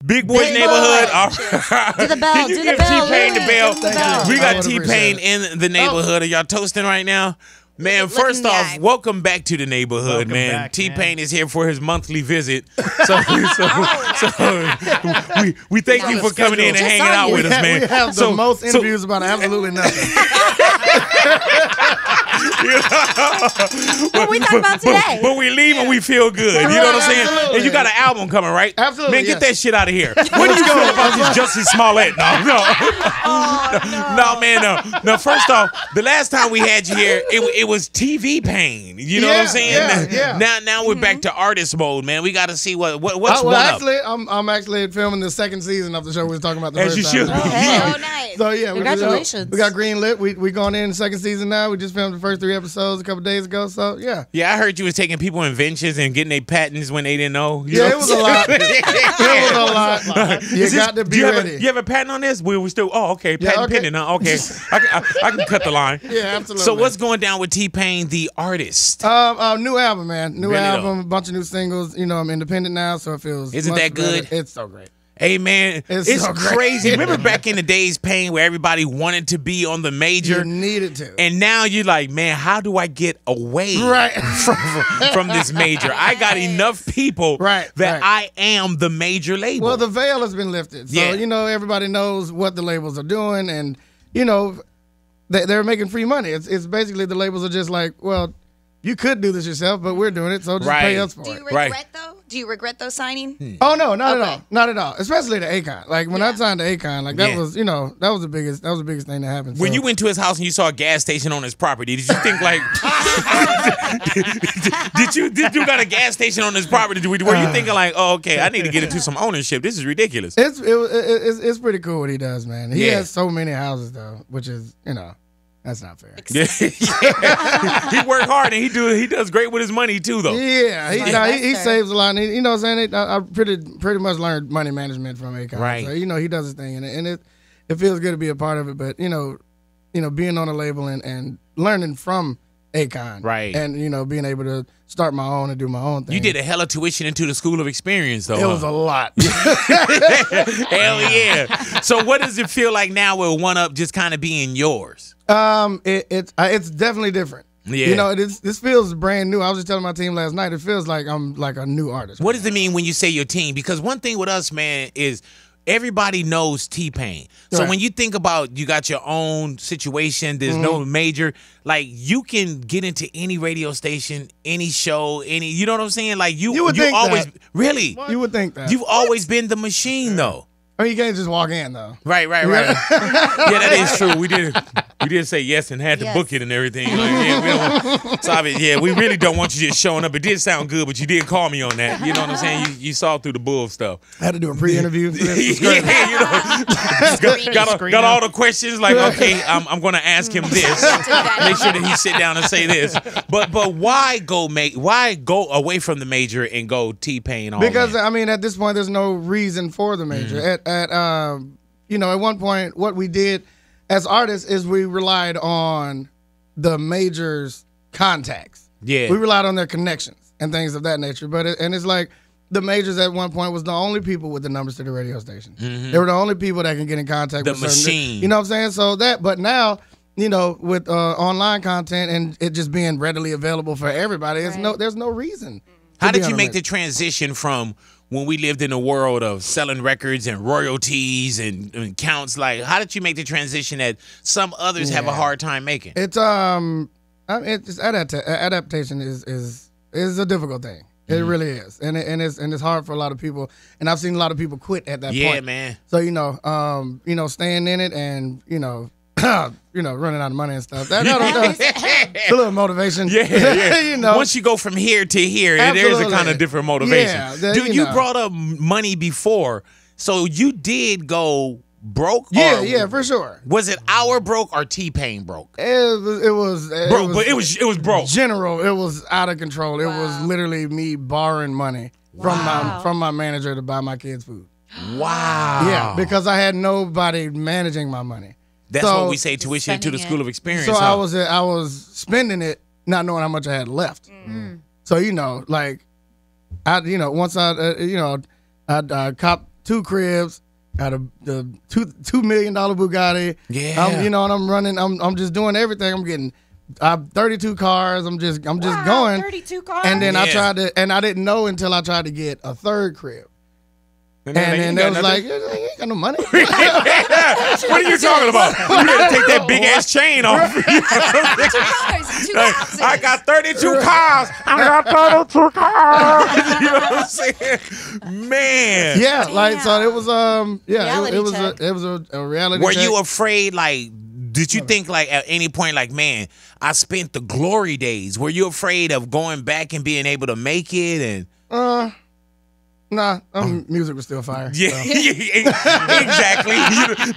Big Boy's neighborhood. Do the bell. Can you give T-Pain the bell? We got I T-Pain in the neighborhood. Are y'all toasting right now? Man, first off, welcome back to the neighborhood, man. T-Pain is here for his monthly visit. So we thank you for coming in and hanging out with us, man. We have the most interviews about absolutely nothing. What we talking about today? But we leave and we feel good. You know what I'm saying? Absolutely. And you got an album coming, right? Absolutely. Man, get that shit out of here. What do you feel about this Jussie Smollett? No, man, no. No, first off, the last time we had you here, it was TV Pain. You know what I'm saying? Now we're back to artist mode, man. We got to see what's actually, I'm actually filming the second season of the show we were talking about the As first you time. should. Oh, nice. So yeah, Congratulations. we got greenlit. We going in the second season now. We just filmed the first 3 episodes a couple days ago. So yeah. Yeah, I heard you was taking people inventions and getting their patents when they didn't know. You know? It was a lot. It was a lot. You got to be ready. You have a patent on this? We still. Oh, okay. Patent pending. Huh? Okay. I can cut the line. Yeah, absolutely. So what's going down with T-Pain, the artist? New album, man. New Really album, a bunch of new singles. You know, I'm independent now, so it feels. Isn't much that good? better. It's so great. Hey, man, it's so great. crazy. Remember back in the days, Pain, where everybody wanted to be on the major? You needed to. And now you're like, man, how do I get away from this major? I got enough people that I am the major label. Well, the veil has been lifted. So, you know, everybody knows what the labels are doing. And, you know, they're making free money. It's basically the labels are just like, well, you could do this yourself, but we're doing it, so just pay us for it. Do you regret, though? Do you regret those signing? Oh, no, not at all. Not at all. Especially the Akon. Like, when I signed to Akon, like, that was, you know, that was the biggest thing that happened. When you went to his house and you saw a gas station on his property, did you think, like, did you got a gas station on his property? Were you thinking, like, oh, okay, I need to get into some ownership. This is ridiculous. It's pretty cool what he does, man. He has so many houses, though, which is, you know. That's not fair. He worked hard and he does great with his money too, though. Yeah, he saves a lot. And you know what I'm saying? I pretty much learned money management from Akon. Right. So, you know, he does his thing, and it feels good to be a part of it. But you know, being on a label and learning from Akon, right? And you know, being able to start my own and do my own thing. You did a hella tuition into the School of Experience, though. It was a lot. Hell yeah! So, what does it feel like now with One Up just kind of being yours? It's definitely different. Yeah. You know, this feels brand new. I was just telling my team last night, it feels like I'm like a new artist. What does it mean when you say your team? Because one thing with us, man, is everybody knows T-Pain. So when you think about you got your own situation, there's no major, like you can get into any radio station, any show, you know what I'm saying? Like you always really. What? You would think that. You've always been the machine though. I mean, you can't just walk in though. Right. Yeah, that is true. We did say yes and had to book it and everything. Like, we really don't want you just showing up. It did sound good, but you did call me on that. You know what I'm saying? You saw through the bull stuff. I had to do a pre-interview. Got all the questions. Like, okay, I'm going to ask him this. Make sure that he sit down and say this. But why go away from the major and go T-Pain all Because I mean, at this point, there's no reason for the major. At one point, what we did as artists is we relied on the majors' contacts. Yeah, we relied on their connections and things of that nature. But it's like the majors at one point was the only people with the numbers to the radio station. They were the only people that can get in contact with machine. You know what I'm saying? But now, you know, with online content and it just being readily available for everybody, there's no reason. How did you make the transition from when we lived in a world of selling records and royalties and counts? Like, how did you make the transition that some others have a hard time making? It's adaptation is a difficult thing. It really is, and it's hard for a lot of people. And I've seen a lot of people quit at that point. Yeah, man. So staying in it and running out of money and stuff. It's a little motivation. Yeah. Once you go from here to here, there's a kind of different motivation. Yeah, dude, you brought up money before, so you did go broke. Yeah, for sure. Was it our broke or T-Pain broke? It was broke, but it was broke. General, it was out of control. It was literally me borrowing money from my manager to buy my kids food. Wow. Yeah, because I had nobody managing my money. That's what we say, tuition to the School of Experience. So I was spending it, not knowing how much I had left. So once I cop 2 cribs, got the $2 million Bugatti. Yeah. And I'm running. I'm just doing everything. I'm getting 32 cars. I'm just going. 32 cars. And then I tried to, and I didn't know until I tried to get a 3rd crib. And then it was like, you ain't got no money. What are you talking about? You gotta take that big ass chain off. 2 cars, 2 houses. I got 32 cars. I got 32 cars. You know what I'm saying? Man. Yeah, like so it was Reality it was a reality Were check. you afraid, like, did you think, like, at any point, like, man, I spent the glory days? Were you afraid of going back and being able to make it? And Nah, music was still fire. yeah, so. exactly.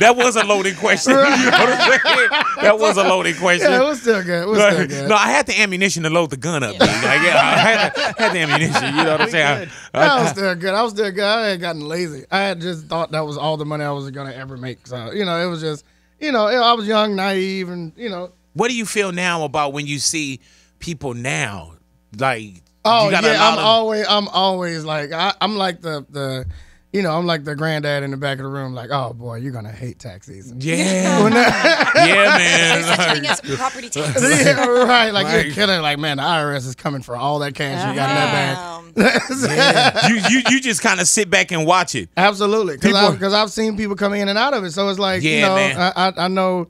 That was a loaded question. You know what I'm saying? That was a loaded question. Yeah, it was still good. It was still good. No, I had the ammunition to load the gun up. Like, I had the ammunition. You know what I'm saying? I was still good. I had gotten lazy. I had just thought that was all the money I was gonna ever make. So it was just I was young, naive, and What do you feel now about when you see people now, like? Oh you got yeah, a lot I'm always like I'm like the I'm like the granddad in the back of the room, like, oh boy, you're gonna hate tax season. Yeah, yeah, man. There's such a thing as property tax. Yeah, right. Like you're killing. Like, man, the IRS is coming for all that cash you got in that bag. Yeah. You just kind of sit back and watch it. Absolutely, because I've seen people come in and out of it. So it's like man. I know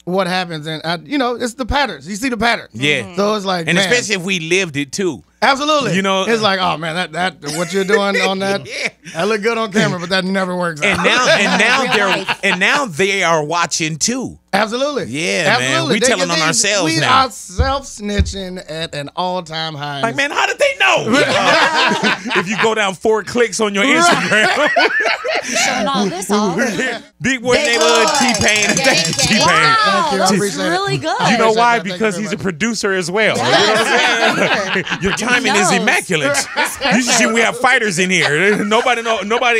what happens, and it's the patterns. You see the patterns. Yeah. So it's like, and man, especially if we lived it too. Absolutely. It's like, oh man, that what you're doing on that, that look good on camera, but that never works out. And now they are watching too. Absolutely. Yeah, man. We telling on ourselves we now. We are self-snitching at an all-time high. Like, man, how did they know? If you go down 4 clicks on your Instagram. Showing all this off. Big Boy Neighborhood, T-Pain. Thank you, T-Pain. Wow, Thank you. I that's appreciate it. really good. You know why? Thank you Because very he's a much. producer as well. Yes. You know what I'm saying? Your timing is knows. immaculate. You should see we have fighters in here. Nobody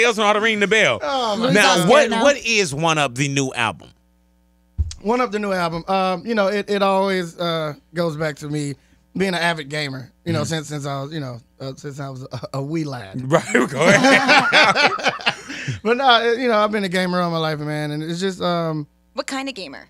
else know how to ring the bell. Now, what is One Up, the new album? One Up, the new album. It always goes back to me being an avid gamer. Since I was a wee lad. Right. Go ahead. But no, I've been a gamer all my life, man, and it's just What kind of gamer?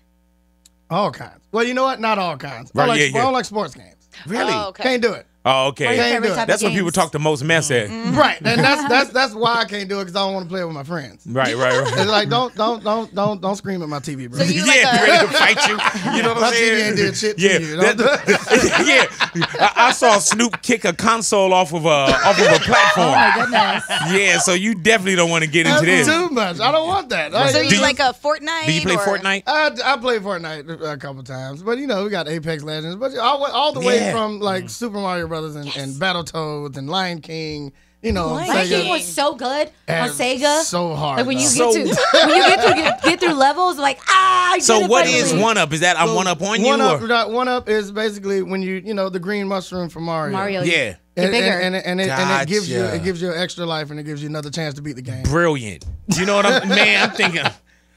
all kinds. Well, you know what? Not all kinds. Right, I yeah. don't like sports games. Really? Oh, okay. Can't do it. Oh, okay. What are your Can't favorite do it. type That's of when people games? talk the most mess at. Right, and that's why I can't do it, because I don't want to play it with my friends. Right. It's like don't scream at my TV, bro. So you Yeah, ready to fight you. You know what My I'm TV saying? ain't did shit to Yeah, you. Don't do it. yeah. I saw Snoop kick a console off of a platform. Oh my goodness. Yeah, so you definitely don't want to get into That's this. too much. I don't want that. So Do you like a Fortnite? Do you play or- Fortnite? I played Fortnite a couple times, but we got Apex Legends, but all the way Yeah. from like Super Mario Brothers and Battletoads and Lion King. Lion Sega. King was so good on And Sega. so hard. Like when you though. get through levels, like I So did it what finally. is One Up? Is that I'm One Up on you? One Up is basically when you the green mushroom from Mario. Mario? Yeah. Get bigger. And it gives you Gotcha. an extra life, and it gives you another chance to beat the game. Brilliant. You know what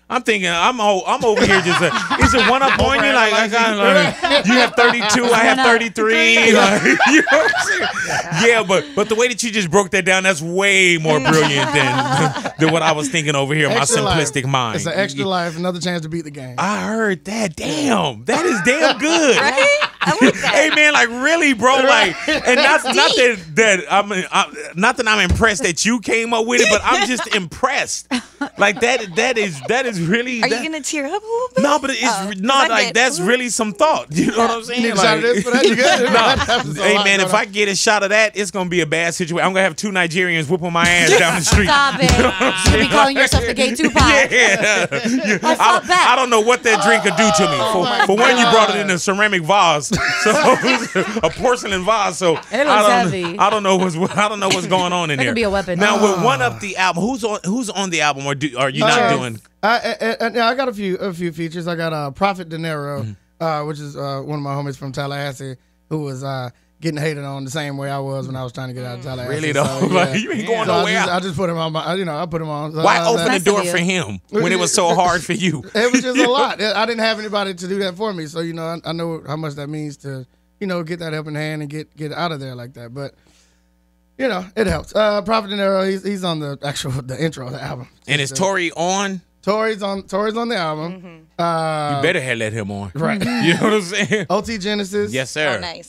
I'm thinking I'm over here just is it one up on you? Like I got you have 32, I have 33. Like, you know what I'm saying? Yeah, but the way that you just broke that down, that's way more brilliant than what I was thinking over here in my Extra life. simplistic mind. It's an extra life, another chance to beat the game. I heard that. Damn, that is damn good. Right? I like that. Hey man, like really, bro, like, and not that I'm impressed that you came up with it, but I'm just impressed. Like that is really. Are you gonna tear up a little bit? No, but it's not like that's really some thought. You know what I'm saying? You need a shot of this for that? You good? No. Hey man, if I get a shot of that, it's gonna be a bad situation. I'm gonna have 2 Nigerians whooping my ass down the street. Stop it. You'll be calling yourself the gay Tupac. Yeah. I fought back. I don't know what that drink could do to me. For one, you brought it in a ceramic vase, so a porcelain vase. So It looks heavy. I don't know what's going on in That there. could be a weapon. Now, with One Up the album, who's on the album, or are you not doing? I got a few features. I got Prophet De Niro, which is one of my homies from Tallahassee, who was getting hated on the same way I was when I was trying to get out of Tallahassee. Really though, So, like, you ain't going nowhere. I just put him on my, I put him on. So Why I- open the nice door of you. for him when it was so hard for you? It was just a lot. I didn't have anybody to do that for me, so I know how much that means to get that helping hand and get out of there like that. But you know, it helps. Prophet De Niro, he's on the intro of the album. And is Tory on? Tory's on the album. Mm-hmm. You better have let him on. Right. You know what I'm saying? OT Genesis. Yes, sir. Oh, nice.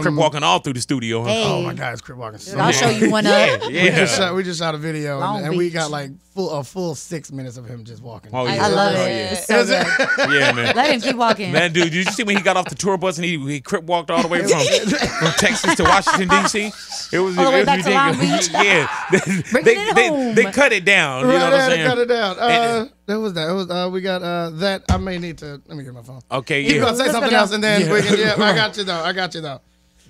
Crip walking all through the studio. Huh? Hey. Oh my God, it's Crip walking. So I'll show you one up. Yeah. We just shot a video Long and we Beach. got like a full 6 minutes of him just walking. Oh, yeah. I love it. Oh, yeah. It's so good. Yeah, man. Let him keep walking. Man, dude, did you see when he got off the tour bus and he Crip walked all the way from Texas to Washington, D.C.? It was, All the way it was back to Long ridiculous. Beach. Yeah. Bringing it home. They cut it down. You know Right, what I I'm had to saying? cut it down. And- That was that. It was we got that. I may need to let me get my phone. Okay, You yeah. gonna say Let's something go else and then Yeah. we can. Yeah, I got you though.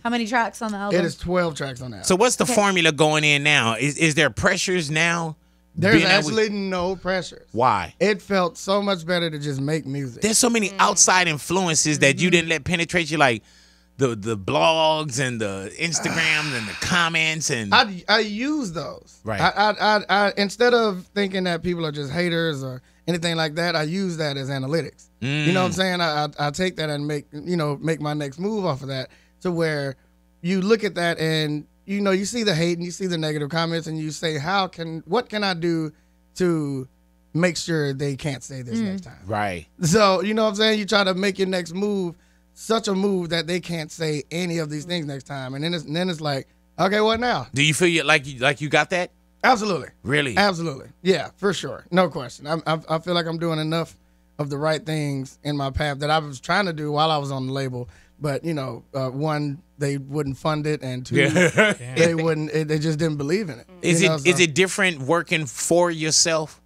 How many tracks on the album? It is 12 tracks on that. So what's the formula going in now? Is there pressures now? There's being able- actually no pressures. Why? It felt so much better to just make music. There's so many outside influences that you didn't let penetrate you, like the blogs and the Instagrams and the comments and I use those. Right. I instead of thinking that people are just haters or anything like that, I use that as analytics. You know what I'm saying? I take that and make my next move off of that to where you look at that and you see the hate and you see the negative comments and you say, what can I do to make sure they can't say this next time? right. So, you know what I'm saying? You try to make your next move such a move that they can't say any of these things next time. And then it's like, okay, what now? Do you feel like you got that? Absolutely. Really? Absolutely. Yeah, for sure. No question. I feel like I'm doing enough of the right things in my path that I was trying to do while I was on the label. But, one, they wouldn't fund it, and two, they wouldn't. They just didn't believe in it. Is it different working for yourself?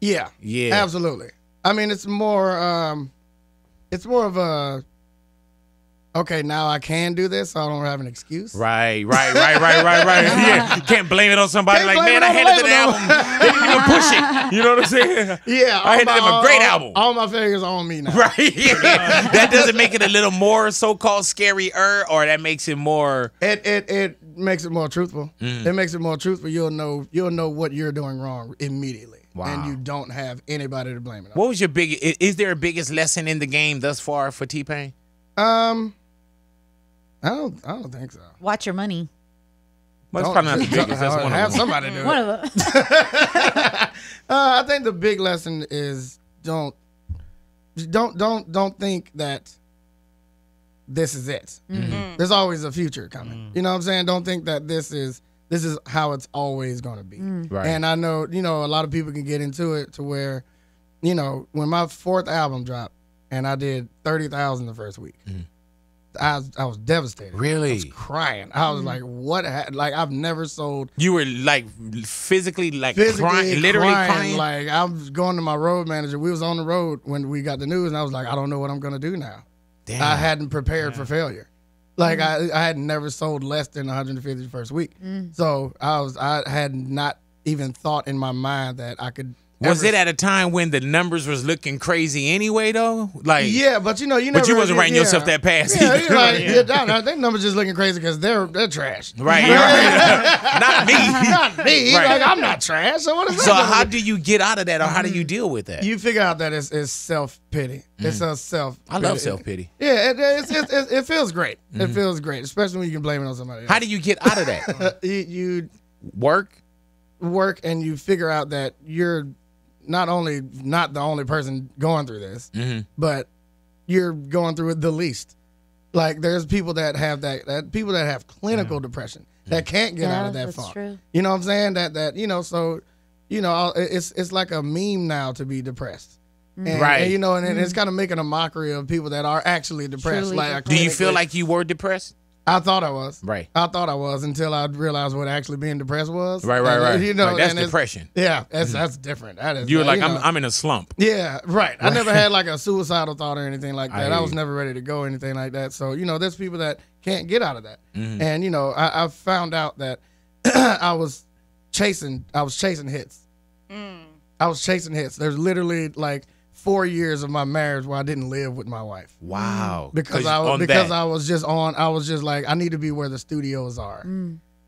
Yeah. Yeah. Absolutely. I mean, it's more of a, okay, now I can do this, so I don't have an excuse. Right. Yeah, you can't blame it on somebody. Can't Like, blame man, it I on the handed the label, album. They didn't even push it. You know what I'm saying? Yeah. I handed them a great album. All my failures are on me now. Right. Yeah. That doesn't make it a little more so-called scarier, or that makes it more. It makes it more truthful. It makes it more truthful. You'll know what you're doing wrong immediately. Wow. And you don't have anybody to blame it on. What was your is there a biggest lesson in the game thus far for T-Pain? I don't think so. Watch your money. Well, it's probably not the biggest. That's one have of them. somebody do it. One of them. I think the big lesson is don't think that this is it. There's always a future coming. You know what I'm saying? Don't think that this is how it's always going to be. Right. And I know, a lot of people can get into it to where, when my 4th album dropped and I did 30,000 the first week, I was devastated. Really? I was crying. I was like, what? Like, I've never sold. You were like physically crying, literally crying. Like, I was going to my road manager. We was on the road when we got the news, and I was like, I don't know what I'm going to do now. Damn. I hadn't prepared for failure. Like, I had never sold less than 150 the first week. So I had not even thought in my mind that I could. Was it at a time when the numbers was looking crazy anyway, though? Like, Yeah, but you never. but you wasn't writing yourself that pass. Yeah, either. you're like, I think numbers just looking crazy because they're trash. Right. Not me. Not me. Right. Like, I'm not trash. So what is that? So how do you get out of that, or how do you deal with that? You figure out that it's self-pity. It's a self. I love self-pity. Yeah, it feels great. It feels great, especially when you can blame it on somebody else. How do you get out of that? You Work? and you figure out that you're not the only person going through this, but you're going through it the least. Like, there's people that have people that have clinical depression that can't get out of that funk. True. You know what I'm saying? So it's like a meme now to be depressed. And, Right. And it's kind of making a mockery of people that are actually depressed. Truly Like, Do you feel like you were depressed? I thought I was. Right. I thought I was until I realized what actually being depressed was. Right. And, Like, that's and it's- depression. Yeah, that's different. That is. You were like, know. I'm in a slump. Yeah, right. I never had like a suicidal thought or anything like that. I was hear you. never ready to go or anything like that. So, there's people that can't get out of that. And, I found out that I was chasing hits. I was chasing hits. There's literally like 4 years of my marriage where I didn't live with my wife. Wow. Because I was just like, I need to be where the studios are.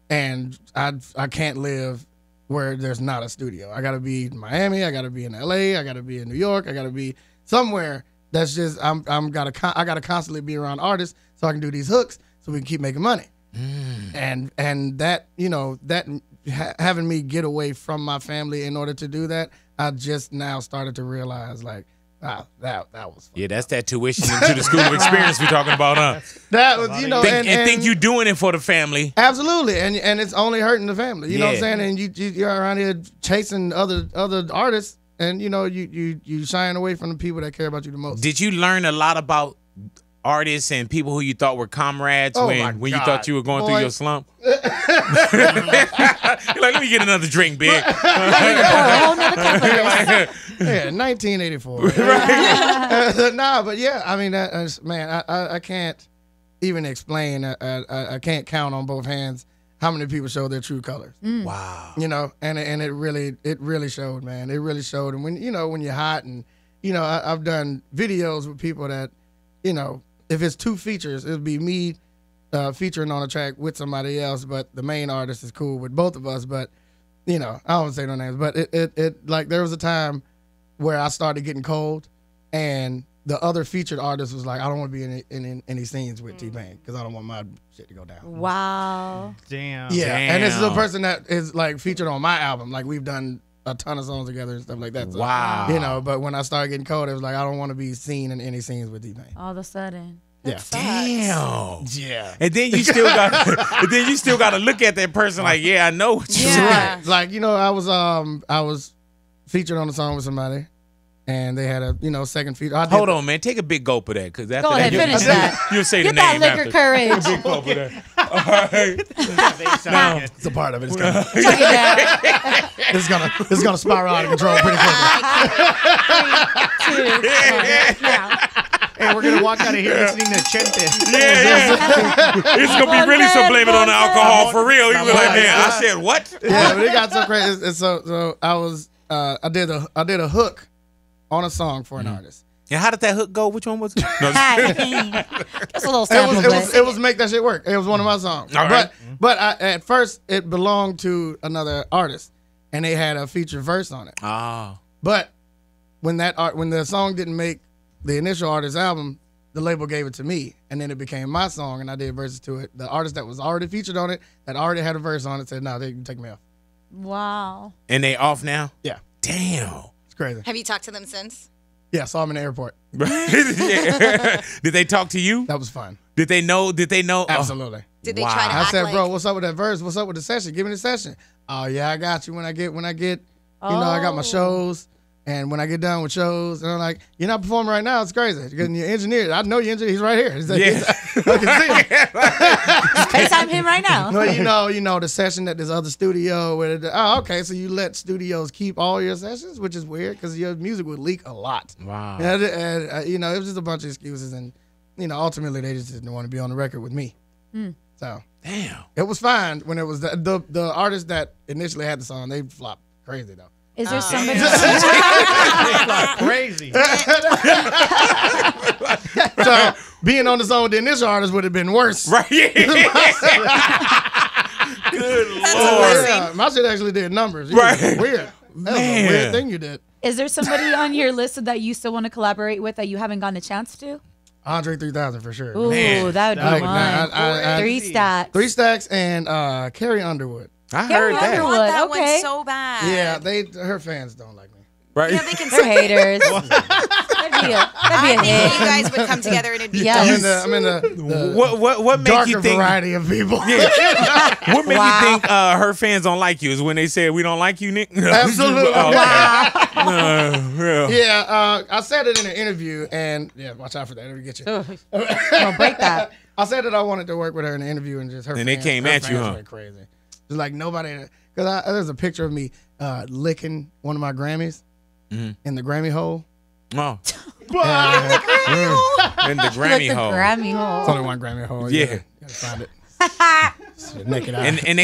And I can't live where there's not a studio. I got to be in Miami, I got to be in LA, I got to be in New York, I got to be somewhere that's just I got to constantly be around artists so I can do these hooks so we can keep making money. And that, having me get away from my family in order to do that, I just now started to realize, like, wow, that was fun. Yeah, that's that tuition into the school of experience we're talking about, huh? That was, and think you're doing it for the family. Absolutely, and it's only hurting the family. You know what I'm saying? And you're around here chasing other artists, and you shying away from the people that care about you the most. Did you learn a lot about artists and people who you thought were comrades when you thought you were going through your slump? You're like, let me get another drink, big. Yeah, 1984. Nah, but yeah, I mean, man, I can't even explain. I can't count on both hands how many people show their true colors. Wow. And it really showed, man. It really showed. And when you're hot, and I've done videos with people that, if it's two features, it'll be me featuring on a track with somebody else, but the main artist is cool with both of us. But I don't want to say no names, but it like there was a time where I started getting cold, and the other featured artist was like, I don't want to be in any scenes with T-Pain because I don't want my shit to go down. Wow. Damn. Yeah. And this is a person that is like featured on my album. Like we've done a ton of songs together and stuff like that. So, wow. But when I started getting cold, it was like, I don't want to be seen in any scenes with T-Pain. All of a sudden. Yeah. Damn. Yeah. And then you still got to look at that person like, yeah, I know what you're Right. Like, I was featured on a song with somebody, and they had a second feature. Hold on, man. Take a big gulp of that, because after Go ahead, finish that. You'll say Get the name that liquor after. courage. Big gulp of that. All right. It's a part of it. It's gonna, Check it out. it's gonna spiral out of control pretty quickly. 3, 2, 1, now. Hey, we're gonna walk out of here listening to Chente. Yeah. It's gonna be really so blame it on the alcohol for real. You be like, man, I said what? Yeah, but it got so crazy. And so I was I did a hook on a song for an artist. And how did that hook go? Which one was it? No. Just a little sample. It was Make That Shit Work. It was one of my songs. All right. But at first it belonged to another artist, and they had a feature verse on it. Ah. But when the song didn't make the initial artist's album, the label gave it to me, and then it became my song, and I did verses to it. The artist that was already featured on it, that already had a verse on it, said, "No, they can take me off." Wow. And they off now? Yeah, Damn. it's crazy. Have you talked to them since? Yeah, saw him in the airport. Yeah. Did they talk to you? That was fun. Did they know? Absolutely. Did they try to I act said, like? "Bro, what's up with that verse? What's up with the session? Give me the session." "Oh yeah, I got you. When I get, I got my shows, and when I get done with shows, and I'm like, you're not performing right now. It's crazy because you're engineer. I know you're engineer. He's right here. He's like, Yeah. I can see him." FaceTime him right now. No, you know the session at this other studio. Okay, so you let studios keep all your sessions, which is weird because your music would leak a lot. Wow. And it was just a bunch of excuses, and ultimately they just didn't want to be on the record with me. So Damn. it was fine when it was the artist that initially had the song. They flopped crazy though. Is there somebody? Crazy. So being on the song with the initial artist would have been worse. Right. Good Lord. Yeah, my shit actually did numbers. Right. Weird. That was a weird thing you did. Is there somebody on your list that you still want to collaborate with that you haven't gotten a chance to? Andre 3000 for sure. Ooh, Man. that would be Like, one. I- 3 stacks. 3 Stacks and Carrie Underwood. I Carrie heard I that. Underwood. want that Okay. one so bad. Yeah, her fans don't like me. Right. Yeah, they can. They're haters. That'd be a I think hit. you guys would come together and it'd be Yes. I'm in the What make darker you think? variety of people. What make Wow. you think her fans don't like you? Is when they said we don't like you, Nick? Absolutely. Oh, Wow. yeah. I said it in an interview, and watch out for that. It'll get you. Don't break that. I said that I wanted to work with her in an interview, and just her. And they fans, came her at you, fans huh? went crazy. Just like nobody, because there's a picture of me licking one of my Grammys in the Grammy hole. Oh. Yeah. In the Like Grammy the hole. Grammy It's hole. only one Grammy hole. Yeah. Gotta find it. Naked eye. And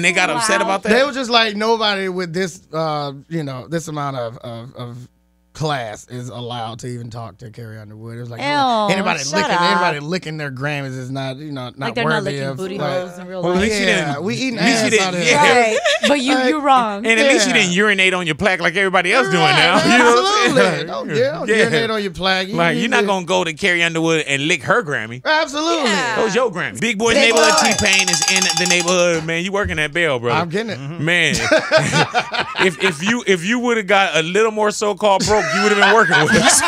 they got upset about They that. were just like nobody with this this amount of class is allowed to even talk to Carrie Underwood. It was like Ew, anybody shut up. licking their Grammys is not not Like they're not worthy licking of booty like, holes in real Well, at life. least you yeah, didn't- we eating at least you ass didn't- out here. yeah. Right, but you're wrong. And at least you Yeah. didn't urinate on your plaque like everybody else doing now. Right, You know what I'm absolutely. saying? Don't Yeah. urinate on your plaque. Like, you're not going to go to Carrie Underwood and lick her Grammy. Absolutely. Yeah. That was your Grammy. Big Boy's Big neighborhood Boy. T-Pain is in the neighborhood, man. You working that bell, brother. I'm getting it. Man, if you would have got a little more so-called broke, you would have been working with us.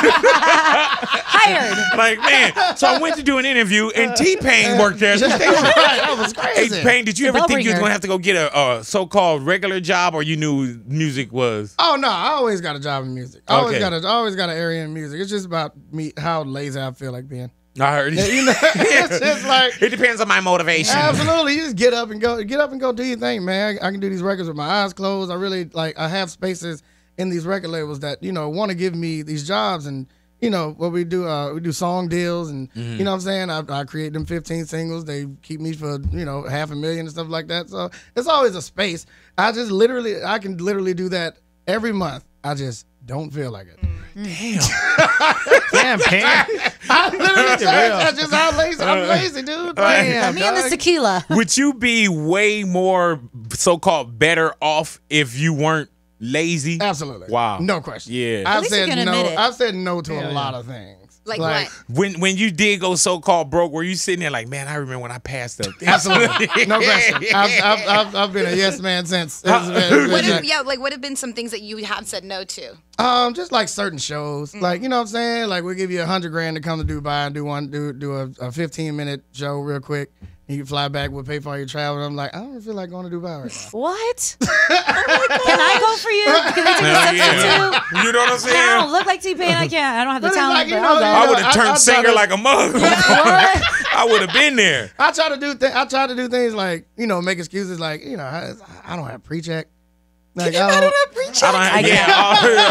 Hired. Like, man, so I went to do an interview, and T-Pain worked there at the station. Right, that was Hey, crazy. Pain, did you ever bell think you was ringer. going to have to go get a so-called regular job, or you knew music was? Oh no, I always got a job in music. I Okay. always got an area in music. It's just about me, how lazy I feel like being. I heard You know, it's just like it depends on my motivation. absolutely. You just get up and go do your thing, man. I can do these records with my eyes closed. I really like. I have spaces in these record labels that want to give me these jobs, and what we do. We do song deals, and you know what I'm saying. I create them 15 singles. They keep me for $500,000 and stuff like that. So it's always a space. I can literally do that every month. I just don't feel like it. Damn, Pam. I literally that's just how lazy I'm lazy, dude. Damn, Me and the tequila. Would you be way more so-called better off if you weren't lazy? Absolutely. Wow. No question. Yeah. I've least you said can no. admit it. I've said no to a lot of things. Like what? When you did go so-called broke, were you sitting there like, man, I remember when I passed up? Absolutely. No question. I've been a yes man since. What have been some things that you have said no to? Just like certain shows. Like, you know what I'm saying? Like, we'll give you $100,000 to come to Dubai and do a 15-minute show real quick. You can fly back, we'll pay for all your travel. And I'm like, I don't feel like going to Dubai right now. What? Can I go for you? Can they take a substitute? You know what I'm saying? I don't look like T-Pain. I can't. I don't have the But it's talent. like, but you I'll know, go. I would have I turned try singer to- like a mug. What? I would have been there. I try to do things like, make excuses like, I don't have pre-check. Like, I don't I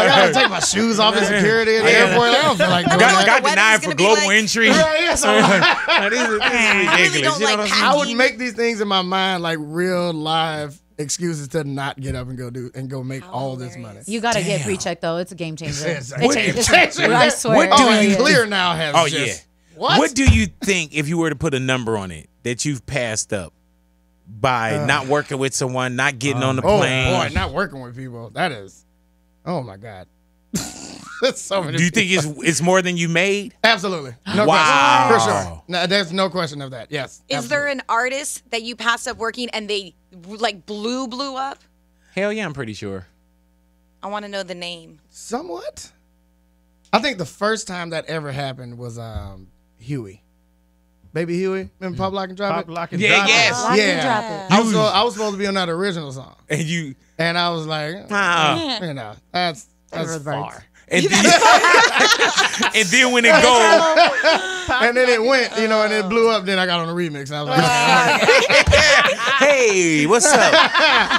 gotta take my shoes off in security at the airport. I don't feel like doing Got that. The denied wedding's for gonna be global like- entry. Yeah, so like, This is ridiculous. don't You know like what I'm saying? I would make these things in my mind like real live excuses to not get up and go make all this money. You got to get Damn. pre-check, though. It's a game changer. It's a It game changes- changer. I swear. What it do really you is. Clear now has Oh, just, yeah. What? What do you think, if you were to put a number on it, that you've passed up by not working with someone, not getting on the Oh plane? boy, not working with people. That is, oh my God. That's so many. Do you think it's more than you made? Absolutely. No Wow. question. For sure. No, there's no question of that. Yes. Is there an artist that you passed up working and they like blew up? Hell yeah, I'm pretty sure. I want to know the name. Somewhat. I think the first time that ever happened was Huey. Baby Huey. Remember Pop Lock and Drop Pop, It? lock, and Yeah, drop it. yes. Lock and Yeah. drop it. I was supposed to be on that original song. And you, And I was like, that's River the Birds. far. and then, and then when it goes, And then it went, and it blew up. Then I got on the remix. And I was like, hey, what's up?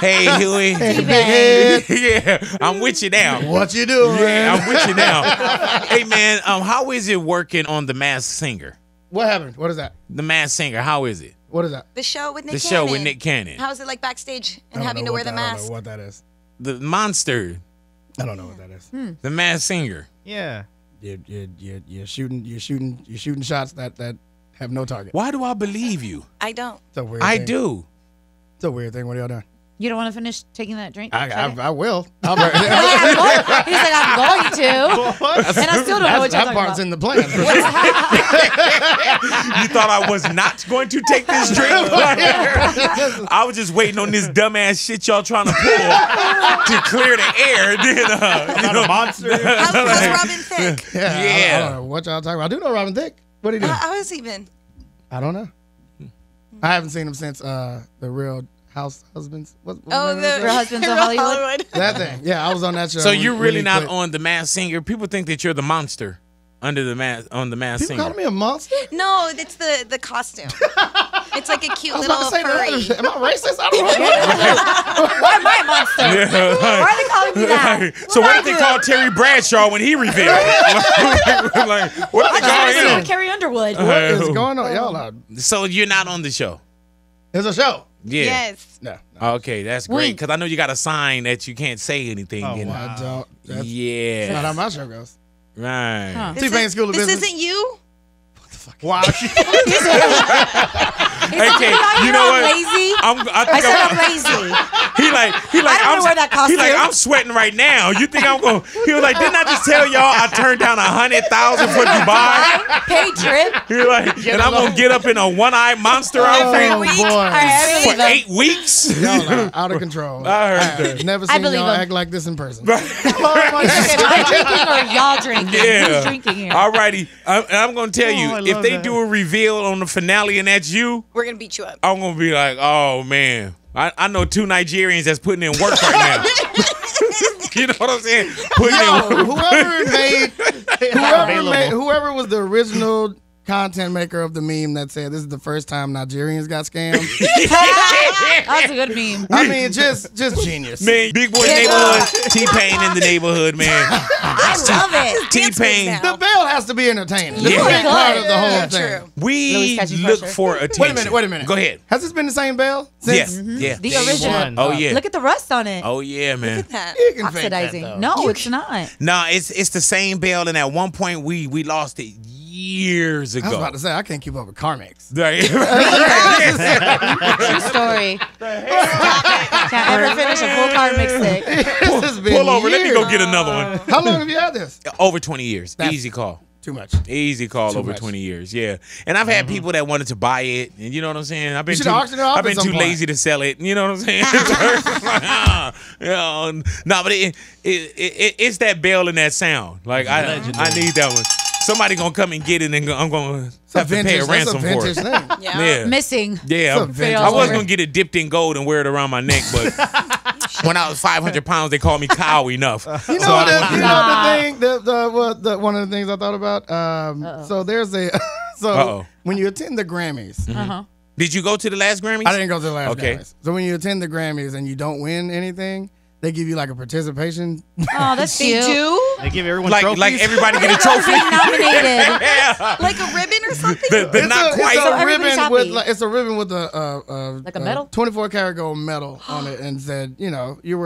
Hey, Huey. big head. Yeah, I'm with you now. What you doing? Yeah, I'm with you now. Hey, man, how is it working on The Masked Singer? What happened? What is that? The Masked Singer, how is it? What is that? The show with Nick The Cannon. show with Nick Cannon. How is it like backstage and I don't having know to what wear the that- I don't mask? know what that is. The monster, I don't know what that is. The Masked Singer. Yeah. You're shooting shots that have no target. Why do I believe you? I don't. It's a weird I thing. do. It's a weird thing. What are y'all doing? You don't want to finish taking that drink? I will. I'll He's like, I'm going to. And I still don't know what you're that talking part's about. in the plan. For sure. You thought I was not going to take this drink? I was just waiting on this dumbass shit y'all trying to pull to clear the air. Then, Not a monster. How's Robin Thicke? I don't know what y'all talking about. I do know Robin Thicke. What do you do? How is he been? I don't know. I haven't seen him since the Real House Husbands. What Oh, name is the Real Husbands of Hollywood? that thing. Yeah, I was on that show. so you're really not quick. on The Masked Singer. People think that you're the monster under the mask on The Masked People Singer. calling me a monster? No, it's the costume. It's like a cute I was little about to say furry. that. Am I racist? I don't know. Why am I a monster? Yeah, Why are they calling me that? so what if they call Terry Bradshaw when he revealed? Like, what if they I call was him? Carrie Underwood. What is going on? Y'all are. So you're not on the show. There's a show. Yeah. Yes. No. Okay, that's great because I know you got a sign that you can't say anything. Oh, in I don't. That's yeah. not how my show goes. Right. Huh. T-Pain School of This Business. isn't you? Wow. Okay, you know what? Lazy? I said I'm lazy. He like I don't wanna wear that costume. He like I'm sweating right now. You think I'm going? He was like, didn't I just tell y'all I turned down 100,000 for Dubai? Pay trip. He like, and I'm gonna get up in a one-eyed monster outfit Oh, boy. for 8 weeks. Y'all are out of control. I heard I've that. never I seen believe y'all him. act like this in person. Am I drinking or y'all drinking? Yeah. Who's drinking here? Alrighty, I'm gonna tell you I if love they that. do a reveal on the finale and that's you, We're going to beat you up. I'm gonna be like, oh man, I know 2 Nigerians that's putting in work right now. You know what I'm saying? Putting Yo, in work. whoever was the original content maker of the meme that said this is the first time Nigerians got scammed. That's a good meme. I mean, just genius. Man, big boy neighborhood, T-Pain in the neighborhood, man. I love it. T-Pain. now. The bell has to be entertaining. That's Yeah. a big part of the whole Yeah, thing. true. We Louis Catching look Pressure. for attention. Wait a minute. Go ahead. Has this been the same bell? Yeah, Since? yeah. The Day original. one. Oh yeah. Look at the rust on it. Oh yeah, man. Look at that. You can fake that, Oxidizing. though. No, it's not. No, it's the same bell, and at one point we lost it years I was ago. about to say I can't keep up with Carmex. Right. True story. Can't ever finish a full card mixtape. This has been Pull over. Let me years. go get another one. How long have you had this? Over 20 years. That's- Easy call. Too much. Easy call Too over much. 20 years. Yeah. And I've had people that wanted to buy it, and you know what I'm saying? I've been should auction it off I've been at some too point. lazy to sell it. You know what I'm saying? No, but it's that bell and that sound. Like I need that one. Somebody gonna come and get it, and I'm gonna have to pay a ransom for vintage it. thing. Yeah. Yeah. Missing. Yeah, It's a vintage I was thing. gonna get it dipped in gold and wear it around my neck, but when I was 500 pounds, they called me cow enough. You know, So the thing, one of the things I thought about. So there's a Uh-oh. when you attend the Grammys. Did you go to the last Grammys? I didn't go to the last Okay. Grammys. So when you attend the Grammys and you don't win anything, they give you like a participation. Oh, that's They cute. do? They give everyone Like trophies. everybody get a trophy. Being nominated. Yeah. Like a ribbon or something? The not quite. So It's a everybody's ribbon happy. with it's a ribbon with a Like a medal? 24 karat gold medal on it, and said, you know, you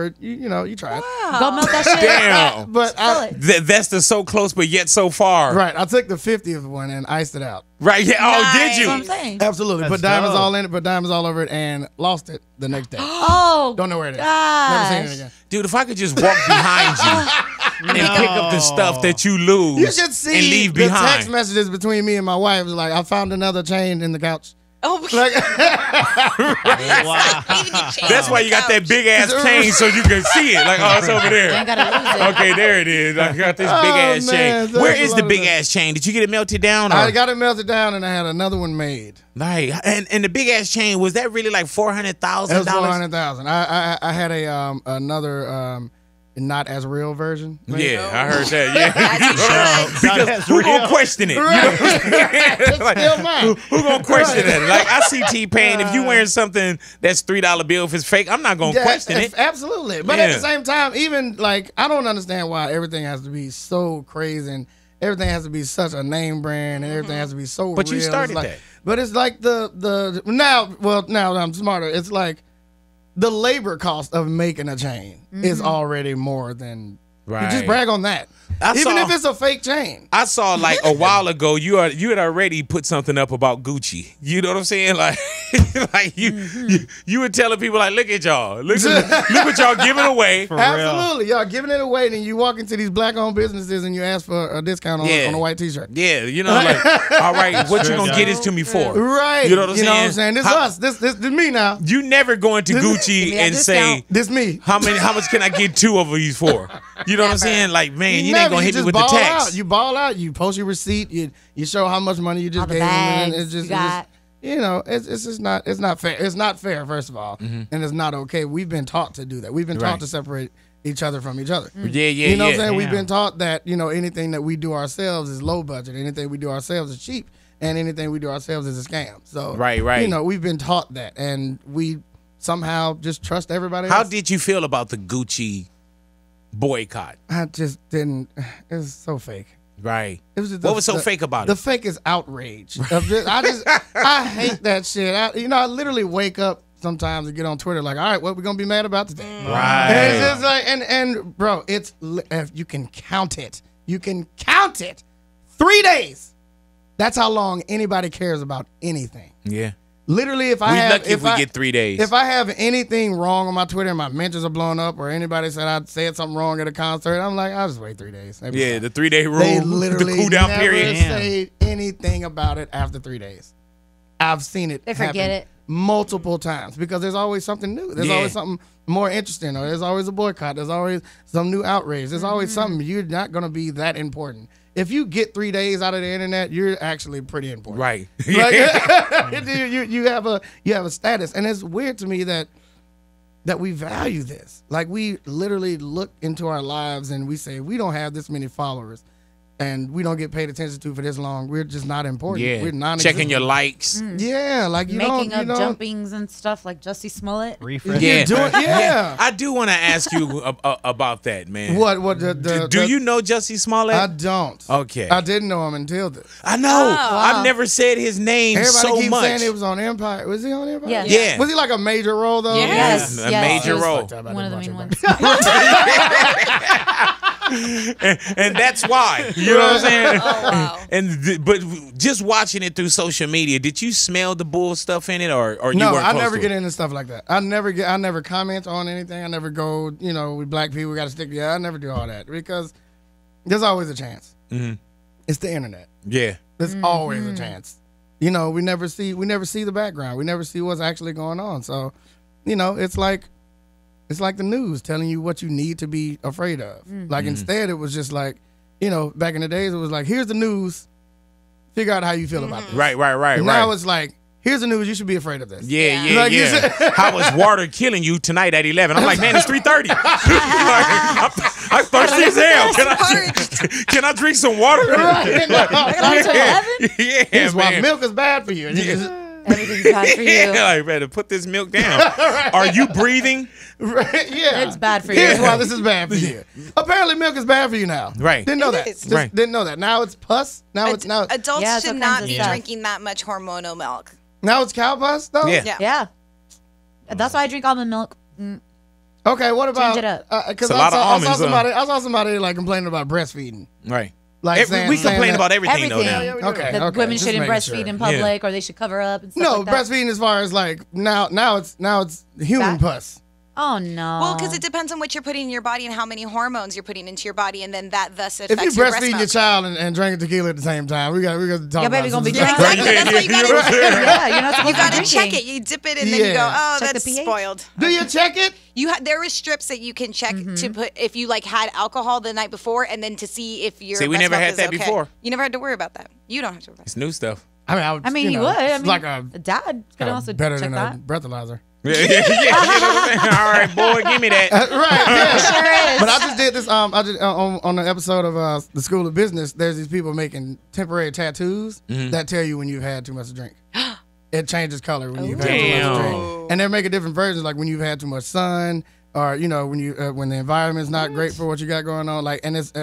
tried. Go melt that shit. Damn. But Sell it. That's the so close but yet so far. right, I took the 50th one and iced it out. Right. Yeah. Oh, Nice. did That's what I'm you? saying. Absolutely, That's put diamonds dope. all in it, put diamonds all over it, and lost it the next day. Oh, Don't know where it is. gosh. Never seen it again. Dude, if I could just walk behind you and pick up the stuff that you lose You should see and leave the behind. text messages between me and my wife. Like, I found another chain in the couch. Oh, Like, Wow. That's why you got that big ass chain so you can see it. Like, oh, it's over You ain't there. gotta lose it. Okay, there it is. I got this big ass man, chain. that's Where a is lot the of big that. ass chain? Did you get it melted down? Or? I got it melted down, and I had another one made. Right. And the big ass chain, was that really like It was $400,000? $400,000. I had a another not as real version. Yeah, I heard that. Yeah. As you should. Not Because as who gonna real. question it? You know Right. what I'm saying? Like, Still mine. who gonna question it? Like, I see T-Pain. If you wearing something that's $3 bill, if it's fake, I'm not gonna Yeah, question it. Absolutely. But at Yeah. the same time, even like I don't understand why everything has to be so crazy and everything has to be such a name brand and everything has to be so But you real. It's started like- that. But it's like now that I'm smarter, it's like the labor cost of making a chain is already more than you Right. just brag on that. I Even saw- if it's a fake chain. I saw like a while ago you had already put something up about Gucci. You know what I'm saying? Like, like you were telling people like, look at y'all, look what y'all giving away. For real. Absolutely. Y'all giving it away, and you walk into these black-owned businesses and you ask for a discount on, Yeah. on a white T-shirt. Yeah, you know, like, all right, what you gonna get this to me for? Right. You know what I'm saying? This How- us. This me now. You never go into Gucci me a and say, discount. This me. how much can I get 2 of these for? You know what I'm saying? Like, man, you ain't Never. gonna hit me just with the ball tax. out. You ball out. You post your receipt. You show how much money you just All the gave them. And bags it's just, you got. it's just not. It's not fair. It's not fair. First of all, and it's not okay. We've been taught to do that. We've been Right. taught to separate each other from each other. Yeah, You know what I'm saying? Yeah. We've been taught that anything that we do ourselves is low budget. Anything we do ourselves is cheap, and anything we do ourselves is a scam. So Right. we've been taught that, and we somehow just trust everybody How else. did you feel about the Gucci boycott? I just didn't. It was so fake. Right. It was just What was so fake about The it? fake is outrage. I hate that shit. I literally wake up sometimes and get on Twitter like, all right, what we gonna be mad about today? Right. And it's just like, and bro, it's if you can count it. You can count it. 3 days. That's how long anybody cares about anything. Yeah. Literally, if We I have, lucky if we get 3 days. If I have anything wrong on my Twitter and my mentions are blown up, or anybody said I said something wrong at a concert, I'm like, I'll just wait 3 days. Yeah, the 3 day rule, They literally the cool down never period. say anything about it after 3 days. I've seen it. They forget happen it multiple times because there's always something new. There's Yeah. always something more interesting, or there's always a boycott. There's always some new outrage. There's always something. You're not going to be that important. If you get 3 days out of the internet, you're actually pretty important. Right. Like, you have a status, and it's weird to me that we value this. Like, we literally look into our lives and we say we don't have this many followers, and we don't get paid attention to for this long. We're just not important. Yeah. We're non Checking your likes. Yeah, like you Making don't, up jumpings and stuff like Jussie Smollett. Refresh. Yeah. Yeah. I do want to ask you about that, man. What Do you know Jussie Smollett? I don't. Okay. I didn't know him until this. I know. Oh. I've never said his name Everybody so keeps much. saying it was on Empire. Was he on Empire? Yeah. Yeah. Was he like a major role though? Yes. A major It was role. One of the main ones. And that's why. You know what I'm saying? Oh, wow. But just watching it through social media, did you smell the bull stuff in it, or you No, weren't I close never to get it? into stuff like that. I never comment on anything. I never go, with black people, we got to stick together. I never do all that because there's always a chance. Mhm. It's the internet. Yeah. There's always a chance. We never see the background. We never see what's actually going on. So, it's like the news telling you what you need to be afraid of. Like instead, it was just like, back in the days, it was like, here's the news. Figure out how you feel about this. Right. And now it's like, here's the news. You should be afraid of this. Yeah. Like you said- How is water killing you tonight at 11? I'm like, man, it's 3:30. I'm thirsty as hell. Can I drink some water? Right. Going to 11? Yeah, Here's why man. milk is bad for you. And you just- Everything's bad for you. Yeah, like, better put this milk down. Are you breathing? Right, yeah. It's bad for Here's you. why this is bad for you. Apparently, milk is bad for you now. Right. Didn't know It that. is. Just Right. didn't know that. Now it's pus. Now it's Adults Yeah, it's should all not kinds of be stuff. drinking that much hormonal milk. now it's cow pus though. Yeah. Yeah. Yeah. That's why I drink almond milk. Okay. What about? Change it up. Because It's a lot of I almonds, saw somebody like complaining about breastfeeding. Right. Like We complain that- about everything, though Everything. now. Yeah, Okay. That okay, women just shouldn't making breastfeed sure. in public, or they should cover up and stuff No, like that. breastfeeding as far as like now it's human Fat? pus. Oh no. Well, because it depends on what you're putting in your body and how many hormones you're putting into your body, and then that thus If affects you your breast breastfeeding your milk. child and drinking tequila at the same time, we got to talk Your about baby gonna be some drunk. stuff. Exactly. That's why you gotta. yeah, you're not supposed You to gotta be check drinking. it. You dip it and then you go, Yeah. oh, Check the that's pH. spoiled. Do you check it? There are strips that you can check to put if you like had alcohol the night before, and then to see if your See, we breast never milk had is that okay. before. You never had to worry about that. You don't have to worry about It's new stuff. I mean, You would. I it's mean, like a dad could also better check than that. a breathalyzer. Yeah. You know what I'm saying? All right, boy, give me that. Right. Yeah. Sure is. But I just did this. On the episode of the School of Business, there's these people making temporary tattoos that tell you when you've had too much to drink. It changes color when you've had too much to drink, and they're making different versions, like when you've had too much sun, or when the environment's not great for what you got going on. Like, and it's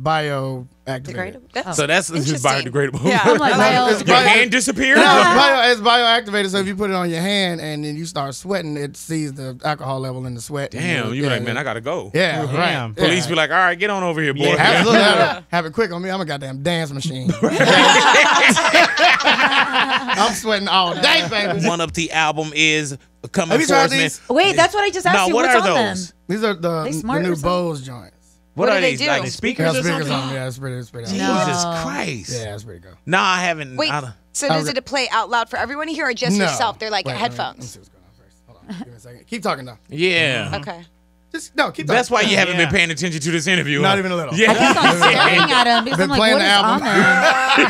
bioactivated. That's So that's interesting. biodegradable. Yeah. I'm like, It's Your bio- hand disappeared? it's bioactivated, so if you put it on your hand and then you start sweating, it sees the alcohol level in the sweat. Damn, you be like, man, I gotta go. Yeah, Damn. right. Police be like, all right, get on over here, boy. Yeah. Absolutely. Have it quick on me. I'm a goddamn dance machine. I'm sweating all day, baby. One Up the album is coming Have you for tried us, man. these? Wait, that's what I just asked No, you. what What's are on those? them? These are They the smart or new something? Bose joints. What do are they these? do? Like Got speakers or speakers something? on. Yeah, it's pretty awesome. No. Jesus Christ. Yeah, it's pretty good. No, I haven't. Wait, so does it play out loud for everyone to hear, or just No. yourself? They're like Wait, let me headphones. see what's going on first. Hold on. Give me a second. Keep talking now. Yeah. Okay. Just no, keep talking. That's why you haven't Yeah. been paying attention to this interview. Not huh? even a little. Yeah. I keep on staring at him because Been I'm like, playing what the is album. on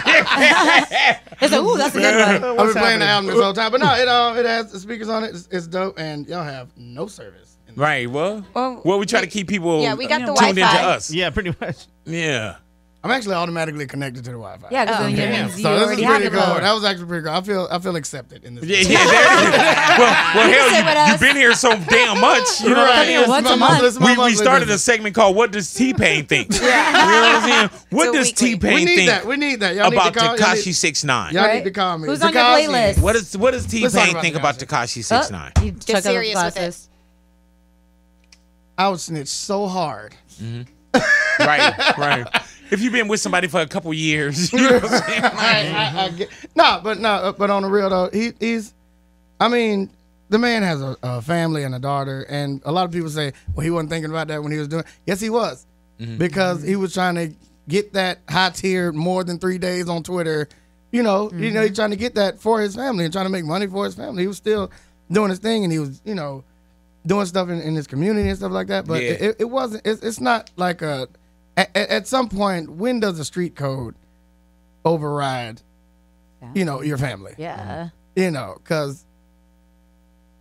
there? It's like, ooh, that's a good one. I've been playing the album this whole time, but no, it has the speakers on it. It's dope, and y'all have no service. Right. Well, Well, we try to keep people yeah, we got the tuned into Wi-Fi. us. Yeah, pretty much. Yeah. I'm actually automatically connected to the Wi-Fi. Yeah, because then damn. it means you So this is already have pretty the cool. code. That was actually pretty cool. I feel accepted in this. Yeah, there it is. Well, You can sit with hell, us. you've been here so damn much. You know what I'm Right. saying? It's once my a month. it's my We monthly started a business. segment called "What Does T-Pain Think?" You know what I'm saying? What So does weekly. T-Pain We need think that. We need that. Y'all about need to call, Tekashi 6ix9ine? Y'all Right. need to call me. Who's on your Tekashi. playlist? What does Let's talk T-Pain about think about Tekashi. Tekashi 6ix9ine? You took up serious with classes. I would snitch so hard. Right. If you've been with somebody for a couple years, you know what I'm saying? I get, but on the real though, he's. I mean, the man has a family and a daughter, and a lot of people say, well, he wasn't thinking about that when he was doing. Yes, he was, because he was trying to get that high tier more than 3 days on Twitter. He's trying to get that for his family and trying to make money for his family. He was still doing his thing, and he was, doing stuff in his community and stuff like that. But Yeah. it wasn't. It's not like a. At some point, when does the street code override, your family? Yeah. Because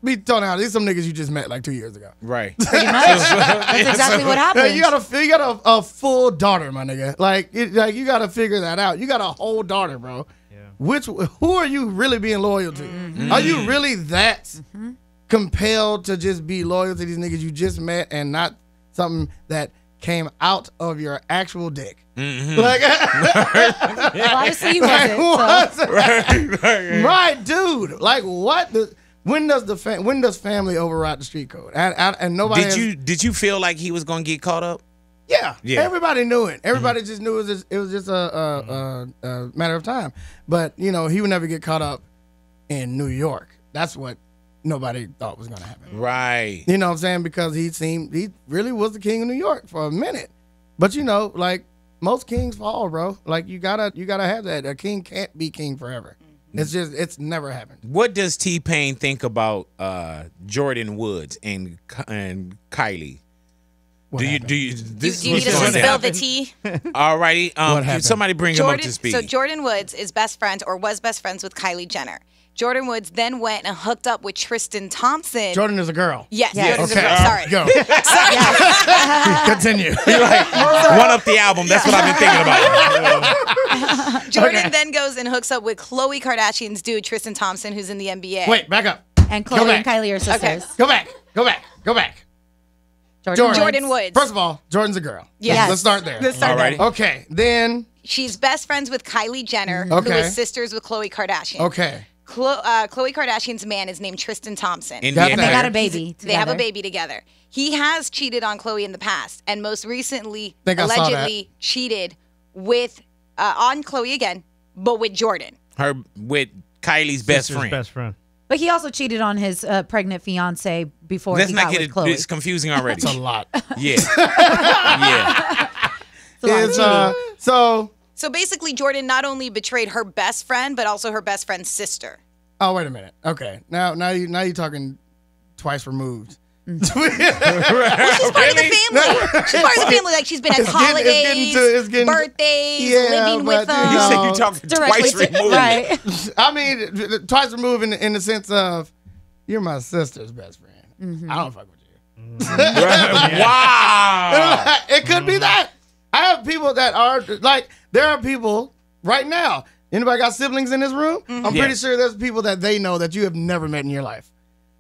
be talking out, these some niggas you just met like 2 years ago. Right. Pretty much. That's exactly what happened. You got a full daughter, my nigga. Like you got to figure that out. You got a whole daughter, bro. Yeah. Who are you really being loyal to? Are you really that compelled to just be loyal to these niggas you just met and not something that came out of your actual dick? Like, Well, obviously you wasn't. right, dude. Like, what? When does family override the street code? And nobody. Did you feel like he was gonna get caught up? Yeah. Everybody knew it. Mm-hmm. Everybody just knew it was just a matter of time. But he would never get caught up in New York. That's what nobody thought was gonna happen. Right. You know what I'm saying? Because he really was the king of New York for a minute. But like most kings fall, bro. Like you gotta have that. A king can't be king forever. It's never happened. What does T-Pain think about Jordan Woods and Kylie? Do you Do you need us to going spill the tea? Alrighty. What Can happened? somebody bring him up to speed? So Jordan Woods is best friends or was best friends with Kylie Jenner. Jordan Woods then went and hooked up with Tristan Thompson. Jordan is a girl. Yes, Yes. Jordan's a Okay. girl. Sorry. Go. Continue. One up the album. That's what I've been thinking about. Jordan then goes and hooks up with Khloe Kardashian's dude, Tristan Thompson, who's in the NBA. Wait, back up. And Go Chloe back. and Kylie are sisters. Go back. Jordan Woods. First of all, Jordan's a girl. Yes. Let's start there. Let's start Alrighty. there. Okay. Then, She's best friends with Kylie Jenner, who Okay. is sisters with Khloe Kardashian. okay. Khloe Kardashian's man is named Tristan Thompson. NBA Got And they that. got a baby They have a together. baby together. He has cheated on Khloe in the past, and most recently, Think I saw that. allegedly cheated with on Khloe again, but with Jordan. Her with Kylie's best Sister's friend. best friend. But he also cheated on his pregnant fiance before Let's he not got get with it. Chloe. It's confusing already. It's a lot. Yeah. Yeah. It's a lot of It's cheating. So basically, Jordan not only betrayed her best friend, but also her best friend's sister. Oh, wait a minute. Okay. Now you're talking twice removed. She's part of the family. She's part of the family. Like she's been at holidays, it's getting- birthdays, Yeah, living with but, them. You No. said you talking twice removed. Right. I mean, twice removed in the sense of you're my sister's best friend. I don't fuck with you. Wow. It could be that. I have people that are like, there are people right now. Anybody got siblings in this room? I'm Yeah. pretty sure there's people that they know that you have never met in your life.